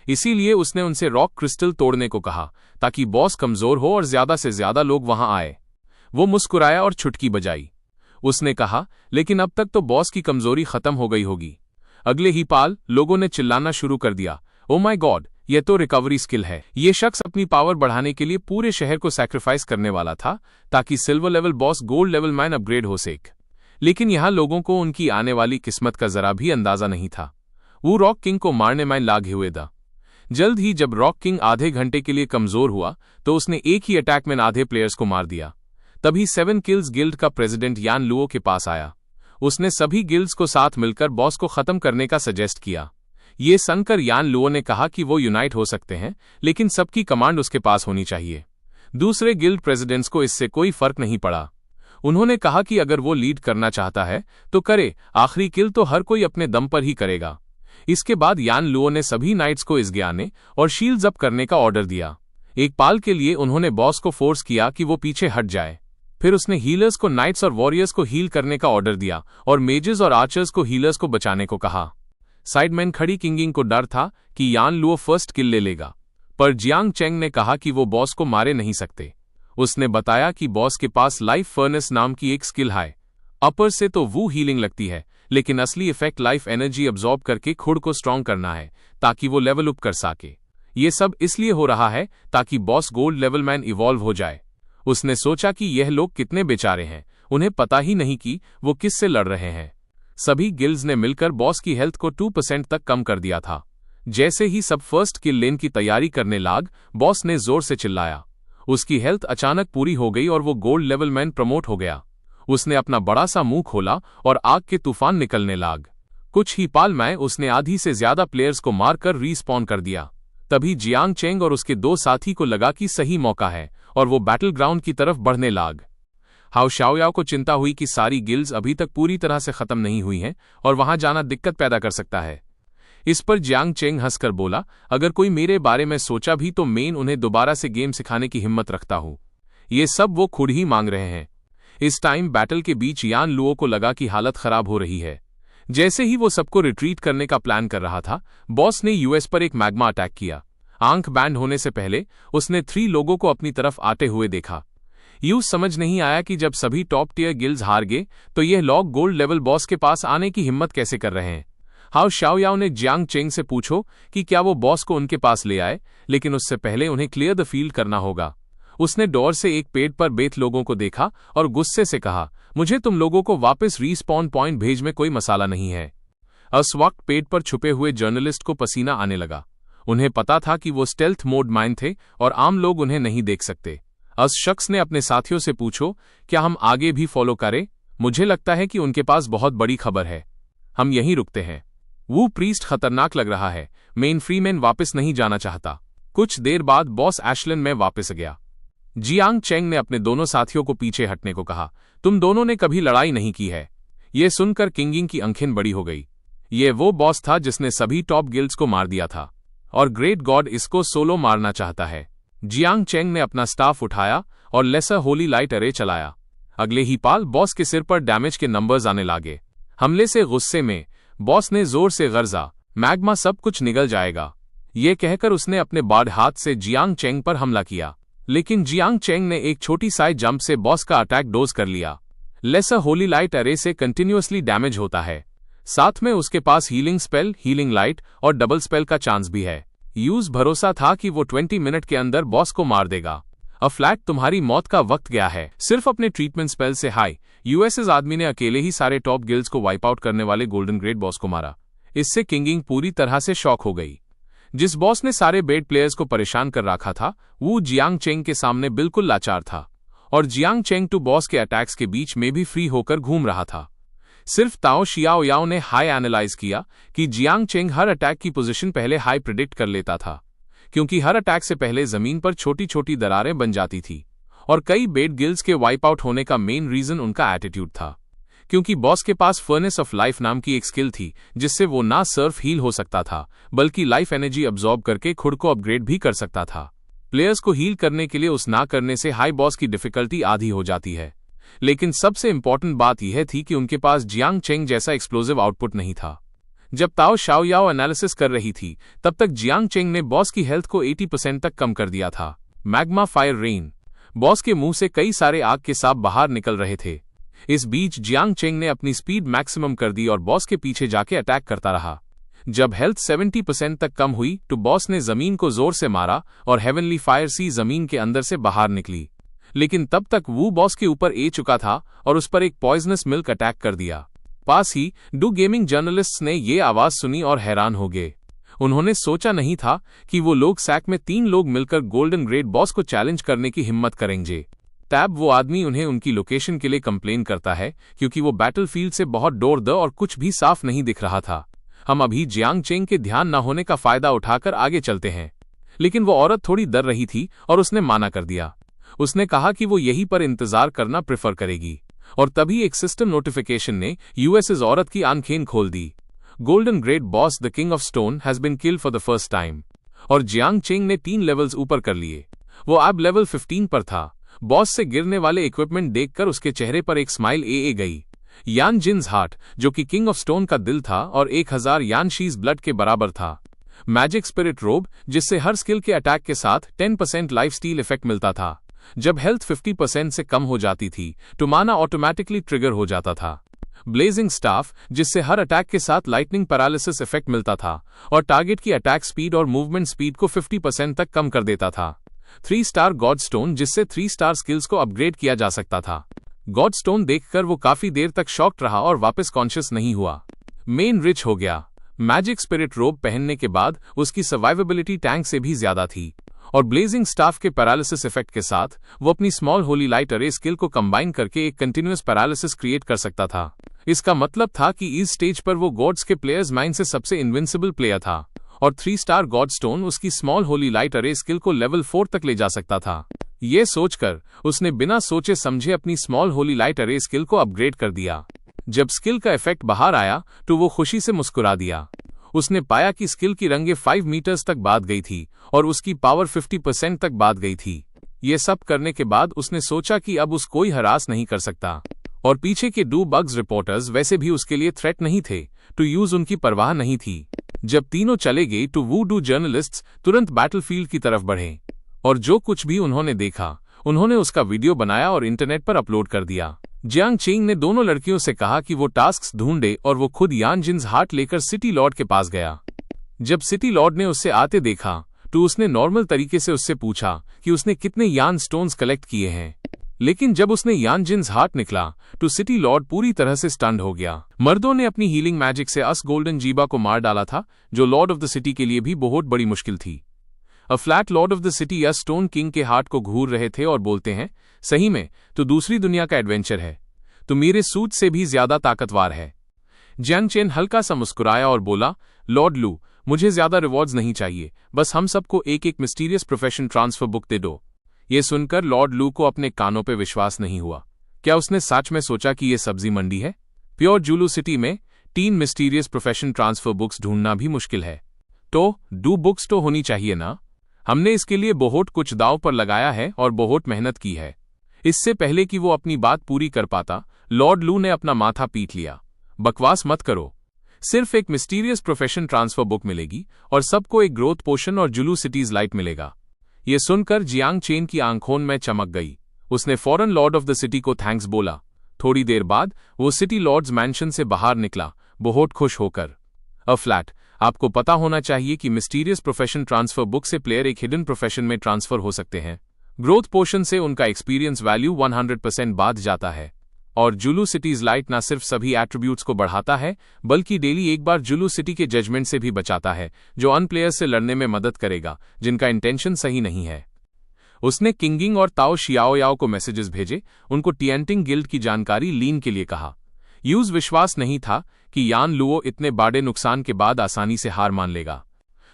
इसीलिए उसने उनसे रॉक क्रिस्टल तोड़ने को कहा ताकि बॉस कमजोर हो और ज्यादा से ज्यादा लोग वहां आए। वो मुस्कुराया और छुटकी बजाई। उसने कहा, लेकिन अब तक तो बॉस की कमजोरी खत्म हो गई होगी। अगले ही पाल लोगों ने चिल्लाना शुरू कर दिया, ओ माय गॉड, यह तो रिकवरी स्किल है। ये शख्स अपनी पावर बढ़ाने के लिए पूरे शहर को सैक्रिफाइस करने वाला था ताकि silver level boss gold level man upgrade हो सके। लेकिन यहां लोगों को उनकी आने वाली किस्मत का जरा भी अंदाजा नहीं था। वो रॉक किंग को मारने में लागे हुए था। जल्द ही जब रॉक किंग आधे घंटे के लिए कमजोर हुआ तो उसने एक ही अटैक में आधे प्लेयर्स को मार दिया। तभी 7 किल्स गिल्ड का प्रेसिडेंट यान लुओ के पास आया। उसने सभी गिल्ड्स को साथ मिलकर बॉस को खत्म करने का सजेस्ट किया। ये सुनकर यान लुओ ने कहा कि वो यूनाइट हो सकते हैं, लेकिन सबकी कमांड उसके पास होनी चाहिए। दूसरे गिल्ड प्रेसिडेंट्स को इससे कोई फर्क नहीं पड़ा। उन्होंने कहा कि अगर वो लीड करना चाहता है तो करे, आखिरी किल तो हर कोई अपने दम पर ही करेगा। इसके बाद यान लुओ ने सभी नाइट्स को इसग्याने और शील्ड्स अप करने का ऑर्डर दिया। एक पाल के लिए उन्होंने बॉस को फोर्स किया कि वो पीछे हट जाए। फिर उसने हीलर्स को नाइट्स और वॉरियर्स को हील करने का ऑर्डर दिया और मेजेस और आर्चर्स को हीलर्स को बचाने को कहा। साइडमैन खड़ी किंगिंग को डर था कि यान लुओ फर्स्ट किल ले लेगा, पर जियांग चेंग ने कहा कि वो बॉस को मारे नहीं सकते। उसने बताया कि बॉस के पास लाइफ फर्नेस नाम की एक स्किल है। अपर से तो वो हीलिंग लगती है, लेकिन असली इफेक्ट लाइफ एनर्जी अब्सॉर्ब करके खुद को स्ट्रांग करना है ताकि वो लेवल अप कर सके। ये सब इसलिए हो रहा है ताकि boss gold level man evolve हो जाए। उसने सोचा कि यह लोग कितने बेचारे हैं, उन्हें पता ही नहीं कि वो किससे लड़ रहे हैं। सभी गिल्ड्स ने मिलकर बॉस की हेल्थ को 2% तक कम कर दिया था। जैसे ही सब फर्स्ट किल लेन की तैयारी करने लाग, बॉस ने जोर से चिल्लाया। उसकी हेल्थ अचानक पूरी हो गई और वो गोल्ड लेवल मैन प्रमोट हो गया। उसने अपना बड़ा सा मुंह खोला और आग के तूफान निकलने लाग। कुछ ही पाल में उसने आधी से ज्यादा प्लेयर्स को मारकर रीस्पॉन कर दिया। तभी जियांग चेंग और उसके दो साथी को लगा कि सही मौका है और वो बैटल ग्राउंड की तरफ बढ़ने लाग। हाउ शाओयाओ को चिंता हुई कि सारी गिल्ड्स अभी तक पूरी तरह से खत्म नहीं हुई हैं और वहां जाना दिक्कत पैदा कर सकता है। इस पर जियांग चेंग हंसकर बोला, अगर कोई मेरे बारे में सोचा भी तो मैं उन्हें दोबारा से गेम सिखाने की हिम्मत रखता हूं। ये सब वो खुद ही मांग रहे हैं। इस टाइम बैटल के बीच यान लुओ को लगा कि हालत खराब हो रही है। जैसे ही वो सबको रिट्रीट करने का प्लान कर रहा था, बॉस ने यूएस पर एक मैग्मा अटैक किया। आंख बैंड होने से पहले उसने 3 लोगों को अपनी तरफ आते हुए देखा। यूं समझ नहीं आया कि जब सभी टॉप टियर गिल्ड्स हार गए तो यह लोग गोल्ड लेवल बॉस के पास आने की हिम्मत कैसे कर रहे हैं। हाउ शाओयाओ ने जियांग चेंग से पूछो कि क्या वो बॉस को उनके पास ले आए, लेकिन उससे पहले उन्हें क्लियर द फील्ड करना होगा। उसने डोर से एक पेड़ पर बैठे लोगों को देखा और गुस्से से कहा, मुझे तुम लोगों को वापस रीस्पॉन पॉइंट भेज में कोई मसाला नहीं है। उस वक्त पेड़ पर छुपे हुए जर्नलिस्ट को पसीना आने लगा। उन्हें पता था कि वो स्टेल्थ मोड माइन थे और आम लोग उन्हें नहीं देख सकते। उस शख्स ने अपने साथियों से पूछो, क्या हम आगे भी फॉलो करें? मुझे लगता है कि उनके पास बहुत बड़ी खबर है। हम यहीं रुकते हैं। वो प्रीस्ट खतरनाक लग रहा है। मेन फ्रीमैन वापस नहीं जाना चाहता। कुछ देर बाद बॉस एशलन में वापस गया। जियांग चेंग ने अपने दोनों साथियों को पीछे हटने को कहा, तुम दोनों ने कभी लड़ाई नहीं की है। यह सुनकर किंगिंग की आंखें बड़ी हो गई। ये वो बॉस था जिसने सभी टॉप गिल्ड्स को मार दिया था और ग्रेट गॉड इसको सोलो मारना चाहता है। जियांग चेंग ने अपना स्टाफ उठाया और लेसर होली लाइट अरे चलाया। अगले ही पाल बॉस के सिर पर डैमेज के नंबर्स आने लगे। हमले से गुस्से में बॉस ने जोर से गर्जा, मैग्मा सब कुछ निगल जाएगा। ये कहकर उसने अपने बाढ़ हाथ से जियांग चेंग पर हमला किया, लेकिन जियांग चेंग ने एक छोटी साइड जंप से बॉस का अटैक डोज कर लिया। लेसर होली लाइट अरे से कंटिन्यूअसली डैमेज होता है। साथ में उसके पास हीलिंग स्पेल, हीलिंग लाइट और डबल स्पेल का चांस भी है। यूज भरोसा था कि वो 20 मिनट के अंदर बॉस को मार देगा। अ फ्लैट, तुम्हारी मौत का वक्त गया है। सिर्फ अपने ट्रीटमेंट स्पेल से हाई यूएसएस आदमी ने अकेले ही सारे टॉप गिल्ड्स को वाइप आउट करने वाले गोल्डन ग्रेट बॉस को मारा। इससे किंगिंग पूरी तरह से शॉक हो गई। जिस बॉस ने सारे बेड प्लेयर्स को परेशान कर रखा था, वो जियांग चेंग के सामने बिल्कुल लाचार था और जियांग चेंग टू बॉस के अटैक्स के बीच में भी फ्री होकर घूम रहा था। सिर्फ ताओ शियाओयाओ ने हाई एनालाइज किया कि जियांग चेंग हर अटैक की पोजीशन पहले हाई प्रिडिक्ट कर लेता था, क्योंकि हर अटैक से पहले जमीन पर छोटी छोटी दरारें बन जाती थी। और कई बेड गिल्ड्स के वाइप आउट होने का मेन रीजन उनका एटीट्यूड था, क्योंकि बॉस के पास फर्नेस ऑफ लाइफ नाम की एक स्किल थी जिससे वो ना सिर्फ हील हो सकता था बल्कि लाइफ एनर्जी अब्सॉर्ब करके खुद को अपग्रेड भी कर सकता था। प्लेयर्स को हील करने के लिए उस ना करने से हाई बॉस की डिफिकल्टी आधी हो जाती है। लेकिन सबसे इंपॉर्टेंट बात यह थी कि उनके पास जियांग चेंग जैसा एक्सप्लोजिव आउटपुट नहीं था। जब ताओ शाओयाओ एनालिसिस कर रही थी, तब तक जियांग चेंग ने बॉस की हेल्थ को 80% तक कम कर दिया था। मैग्मा फायर रेन, बॉस के मुंह से कई सारे आग के सांप बाहर निकल रहे थे। इस बीच जियांग चेंग ने अपनी स्पीड मैक्सिमम कर दी और बॉस के पीछे जाके अटैक करता रहा। जब हेल्थ 70% तक कम हुई तो बॉस ने जमीन को जोर से मारा और हेवनली फायर सी जमीन के अंदर से बाहर निकली। लेकिन तब तक वो बॉस के ऊपर ए चुका था और उस पर एक पॉइजनस मिल्क अटैक कर दिया। पास ही डू गेमिंग जर्नलिस्ट्स ने ये आवाज सुनी और हैरान हो गए। उन्होंने सोचा नहीं था कि वो लोग सैक में 3 लोग मिलकर गोल्डन ग्रेट बॉस को चैलेंज करने की हिम्मत करेंगे। तब वो आदमी उन्हें उनकी लोकेशन के लिए कंप्लेन करता है, क्योंकि वो बैटलफील्ड से बहुत दूर द और कुछ भी साफ नहीं दिख रहा था। हम अभी जियांग चेंग के ध्यान न होने का फायदा उठाकर आगे चलते हैं। लेकिन वो औरत थोड़ी डर रही थी और उसने माना कर दिया। उसने कहा कि वो यहीं पर इंतजार करना प्रेफर करेगी। और तभी एक सिस्टम नोटिफिकेशन ने यूएसएस औरत की आंखें खोल दी। Golden great boss the king of stone has been killed for the first time. और जियांग चेंग ने 3 लेवल्स ऊपर कर लिए। वो अब लेवल 15 पर था। बॉस से गिरने वाले इक्विपमेंट देखकर उसके चेहरे पर एक स्माइल ए गई। यान जिन्स हार्ट, जो कि किंग ऑफ स्टोन का दिल था और 1000 यान शीज ब्लड के बराबर था। मैजिक स्पिरिट रोब, जिससे हर स्किल के अटैक के साथ 10% लाइफ स्टील इफेक्ट मिलता था। जब हेल्थ 50% से कम हो जाती थी तो माना ऑटोमेटिकली ट्रिगर हो जाता था। ब्लेजिंग स्टाफ, जिससे हर अटैक के साथ लाइटनिंग पैरालिसिस इफेक्ट मिलता था और टारगेट की अटैक स्पीड और मूवमेंट स्पीड को 50% तक कम कर देता था। 3 स्टार गॉड स्टोन, जिससे 3 स्टार स्किल्स को अपग्रेड किया जा सकता था। गॉड स्टोन देखकर वो काफी देर तक शॉक्ड रहा और वापस कॉन्शियस नहीं हुआ। मेन रिच हो गया। मैजिक स्पिरिट रोब पहनने के बाद उसकी सर्वाइवेबिलिटी टैंक से भी ज्यादा थी और ब्लेजिंग स्टाफ के पैरालिसिस इफेक्ट के साथ वो अपनी स्मॉल होली लाइट अरे स्किल को कंबाइन करके एक कंटिन्यूअस पैरालिसिस क्रिएट कर सकता था। इसका मतलब था कि इस स्टेज पर वो गॉड्स के प्लेयर्स माइंड से सबसे इनविंसिबल प्लेयर था और 3 स्टार गॉड स्टोन उसकी स्मॉल होली लाइट अरे स्किल को लेवल 4 तक ले जा सकता था। ये सोचकर उसने बिना सोचे समझे अपनी स्मॉल होली लाइट अरे स्किल को अपग्रेड कर दिया। जब स्किल का इफेक्ट बाहर आया तो वो खुशी से मुस्कुरा दिया। उसने पाया कि स्किल की रंगे 5 मीटर्स तक बात गई थी और उसकी पावर 50% तक बात गई थी। ये सब करने के बाद उसने सोचा कि अब उस कोई हरास नहीं कर सकता और पीछे के डू बग्स रिपोर्टर्स वैसे भी उसके लिए थ्रेट नहीं थे, टू यूज उनकी परवाह नहीं थी। जब तीनों चले गए तो वूडू जर्नलिस्ट्स तुरंत बैटलफील्ड की तरफ बढ़े और जो कुछ भी उन्होंने देखा उन्होंने उसका वीडियो बनाया और इंटरनेट पर अपलोड कर दिया। जियांग चेंग ने दोनों लड़कियों से कहा कि वो टास्क्स ढूंढे और वो खुद यान जिन्स हार्ट लेकर सिटी लॉर्ड के पास गया। जब सिटी लॉर्ड ने उससे आते देखा तो उसने नॉर्मल तरीके से उससे पूछा कि उसने कितने यान स्टोन्स कलेक्ट किए हैं, लेकिन जब उसने यान जिन्स हार्ट निकला तो सिटी लॉर्ड पूरी तरह से स्टन्ड हो गया। मर्दों ने अपनी हीलिंग मैजिक से अस गोल्डन जीबा को मार डाला था, जो लॉर्ड ऑफ द सिटी के लिए भी बहुत बड़ी मुश्किल थी। A flat Lord of the city yes stone king के हार्ट को घूर रहे थे और बोलते हैं, सही में तो दूसरी दुनिया का एडवेंचर है, तो मेरे सूट से भी ज्यादा ताकतवर है। जियांग चेन हल्का सा मुस्कुराया और बोला, लॉर्ड लू, मुझे ज्यादा रिवॉर्ड्स नहीं चाहिए, बस हम सबको एक एक मिस्टीरियस प्रोफेशन ट्रांसफर बुक दे दो। ये सुनकर लॉर्ड लू को अपने कानों पे विश्वास नहीं हुआ। क्या उसने सच में सोचा कि ये सब्जी मंडी है? प्योर जुलू सिटी में 3 मिस्टीरियस प्रोफेशन ट्रांसफर बुक्स ढूंढना भी मुश्किल है, तो डू बुक्स तो होनी चाहिए ना। हमने इसके लिए बहुत कुछ दांव पर लगाया है और बहुत मेहनत की है। इससे पहले कि वो अपनी बात पूरी कर पाता, लॉर्ड लू ने अपना माथा पीट लिया। बकवास मत करो, सिर्फ एक मिस्टीरियस प्रोफेशन ट्रांसफर बुक मिलेगी और सबको एक ग्रोथ पोशन और जुलू सिटीज लाइट मिलेगा। ये सुनकर जियांग चेन की आंखों में चमक गई। उसने फौरन लॉर्ड ऑफ द सिटी को थैंक्स बोला। थोड़ी देर बाद वो सिटी लॉर्ड्स मैंशन से बाहर निकला, बहुत खुश होकर। अ फ्लैट, आपको पता होना चाहिए कि मिस्टीरियस प्रोफेशन ट्रांसफर बुक से प्लेयर एक हिडन प्रोफेशन में ट्रांसफर हो सकते हैं। ग्रोथ पोशन से उनका एक्सपीरियंस वैल्यू 100% बढ़ जाता है और जुलू सिटीज लाइट न सिर्फ सभी एट्रीब्यूट्स को बढ़ाता है, बल्कि डेली एक बार जुलू सिटी के जजमेंट से भी बचाता है, जो अन प्लेयर्स से लड़ने में मदद करेगा जिनका इंटेंशन सही नहीं है। उसने किंगिंग और ताओ शियाओयाओ को मैसेजेस भेजे, उनको टिएंटिंग गिल्ड की जानकारी लीन के लिए कहा। यूज विश्वास नहीं था कि यान लुओ इतने बड़े नुकसान के बाद आसानी से हार मान लेगा,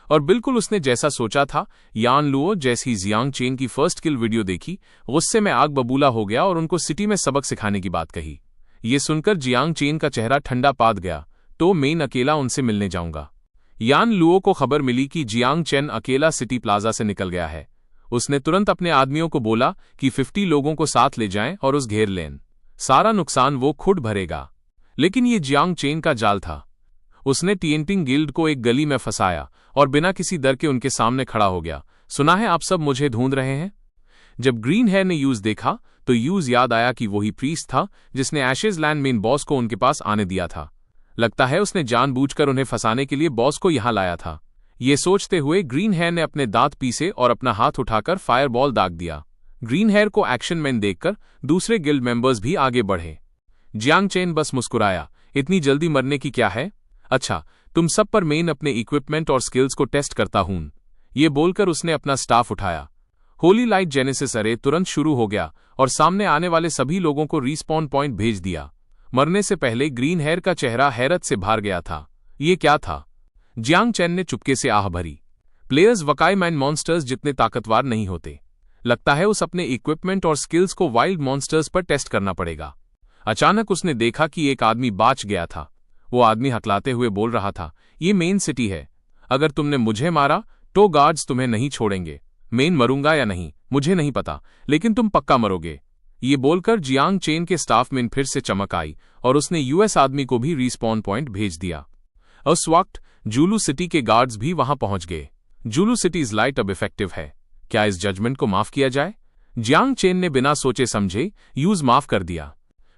और बिल्कुल उसने जैसा सोचा था। यान लुओ जैसी जियांग चेन की फर्स्ट किल वीडियो देखी, गुस्से में आग बबूला हो गया और उनको सिटी में सबक सिखाने की बात कही। ये सुनकर जियांग चेन का चेहरा ठंडा पाद गया, तो मैं अकेला उनसे मिलने जाऊंगा। यान लुओ को खबर मिली कि जियांग चेन अकेला सिटी प्लाजा से निकल गया है। उसने तुरंत अपने आदमियों को बोला कि 50 लोगों को साथ ले जाएं और उस घेर लें। सारा नुकसान वो खुद भरेगा। लेकिन ये जियांग चेन का जाल था। उसने टिएंटिंग गिल्ड को एक गली में फंसाया और बिना किसी डर के उनके सामने खड़ा हो गया। सुना है आप सब मुझे ढूंढ रहे हैं? जब ग्रीन हेयर ने यूज देखा तो यूज याद आया कि वही प्रीस्ट था जिसने एशेज लैंड मेन बॉस को उनके पास आने दिया था। लगता है उसने जानबूझकर उन्हें फंसाने के लिए बॉस को यहां लाया था। ये सोचते हुए ग्रीन हेयर ने अपने दांत पीसे और अपना हाथ उठाकर फायरबॉल दाग दिया। ग्रीन हेयर को एक्शन मैन देखकर दूसरे गिल्ड मेंबर्स भी आगे बढ़े। जियांग चेन बस मुस्कुराया, इतनी जल्दी मरने की क्या है? अच्छा, तुम सब पर मैं अपने इक्विपमेंट और स्किल्स को टेस्ट करता हूं। ये बोलकर उसने अपना स्टाफ उठाया। होली लाइट जेनेसिस अरे तुरंत शुरू हो गया और सामने आने वाले सभी लोगों को रीस्पॉन पॉइंट भेज दिया। मरने से पहले ग्रीन हेयर का चेहरा हैरत से भर गया था। ये क्या था? जियांग चेन ने चुपके से आह भरी। प्लेयर्स वकाई मैन मॉन्स्टर्स जितने ताकतवर नहीं होते। लगता है उस अपने इक्विपमेंट और स्किल्स को वाइल्ड मॉन्स्टर्स पर टेस्ट करना पड़ेगा। अचानक उसने देखा कि एक आदमी बच गया था। वो आदमी हकलाते हुए बोल रहा था, ये मेन सिटी है। अगर तुमने मुझे मारा तो गार्ड्स तुम्हें नहीं छोड़ेंगे। मैं मरूंगा या नहीं मुझे नहीं पता, लेकिन तुम पक्का मरोगे। ये बोलकर जियांग चेन के स्टाफ में फिर से चमक आई और उसने यूएस आदमी को भी रीस्पॉन पॉइंट भेज दिया। उस वक्त जुलू सिटी के गार्ड्स भी वहां पहुंच गए। जुलू सिटीज लाइट अब इफेक्टिव है। क्या इस जजमेंट को माफ किया जाए? जियांग चेन ने बिना सोचे समझे यूज माफ कर दिया।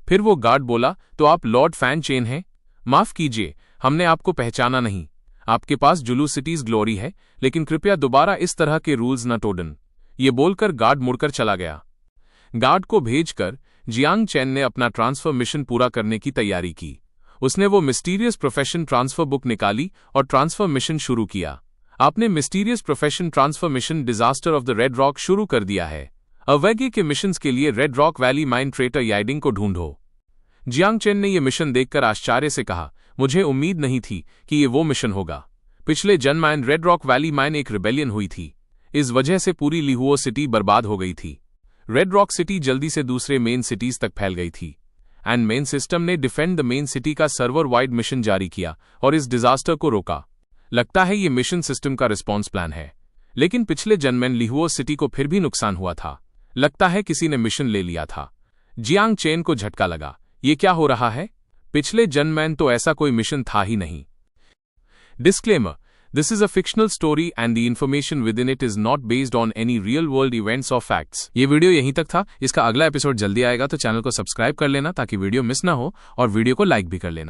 फिर वो गार्ड बोला, तो आप लॉर्ड फैन चेन हैं? माफ कीजिए, हमने आपको पहचाना नहीं। आपके पास जुलू सिटीज ग्लोरी है, लेकिन कृपया दोबारा इस तरह के रूल्स न तोड़ें। ये बोलकर गार्ड मुड़कर चला गया। गार्ड को भेजकर जियांग चेन ने अपना ट्रांसफर मिशन पूरा करने की तैयारी की। उसने वो मिस्टीरियस प्रोफेशन ट्रांसफर बुक निकाली और ट्रांसफर मिशन शुरू किया। आपने mysterious profession transfer mission disaster of the red rock शुरू कर दिया है। अवैज्ञ के मिशंस के लिए red rock valley mine traitor Yiding को ढूंढो। जियांग चेन ने यह मिशन देखकर आश्चर्य से कहा, मुझे उम्मीद नहीं थी कि ये वो मिशन होगा। पिछले जनमाइन रेड रॉक वैली माइन एक रिबेलियन हुई थी। इस वजह से पूरी लिहुओ सिटी बर्बाद हो गई थी। रेड रॉक सिटी जल्दी से दूसरे मेन सिटीज तक फैल गई थी एंड मेन सिस्टम ने डिफेंड द मेन सिटी का सर्वर वाइड मिशन जारी किया और इस डिजास्टर को रोका। लगता है ये मिशन सिस्टम का रिस्पॉन्स प्लान है, लेकिन पिछले जनमैन लिहुओ सिटी को फिर भी नुकसान हुआ था। लगता है किसी ने मिशन ले लिया था। जियांग चेन को झटका लगा, ये क्या हो रहा है? पिछले जनमैन तो ऐसा कोई मिशन था ही नहीं। Disclaimer, this is a fictional story and the information with in it is not based on any real world events और फैक्ट्स। ये वीडियो यहीं तक था। इसका अगला एपिसोड जल्दी आएगा, तो चैनल को सब्सक्राइब कर लेना ताकि वीडियो मिस ना हो, और वीडियो को लाइक भी कर लेना।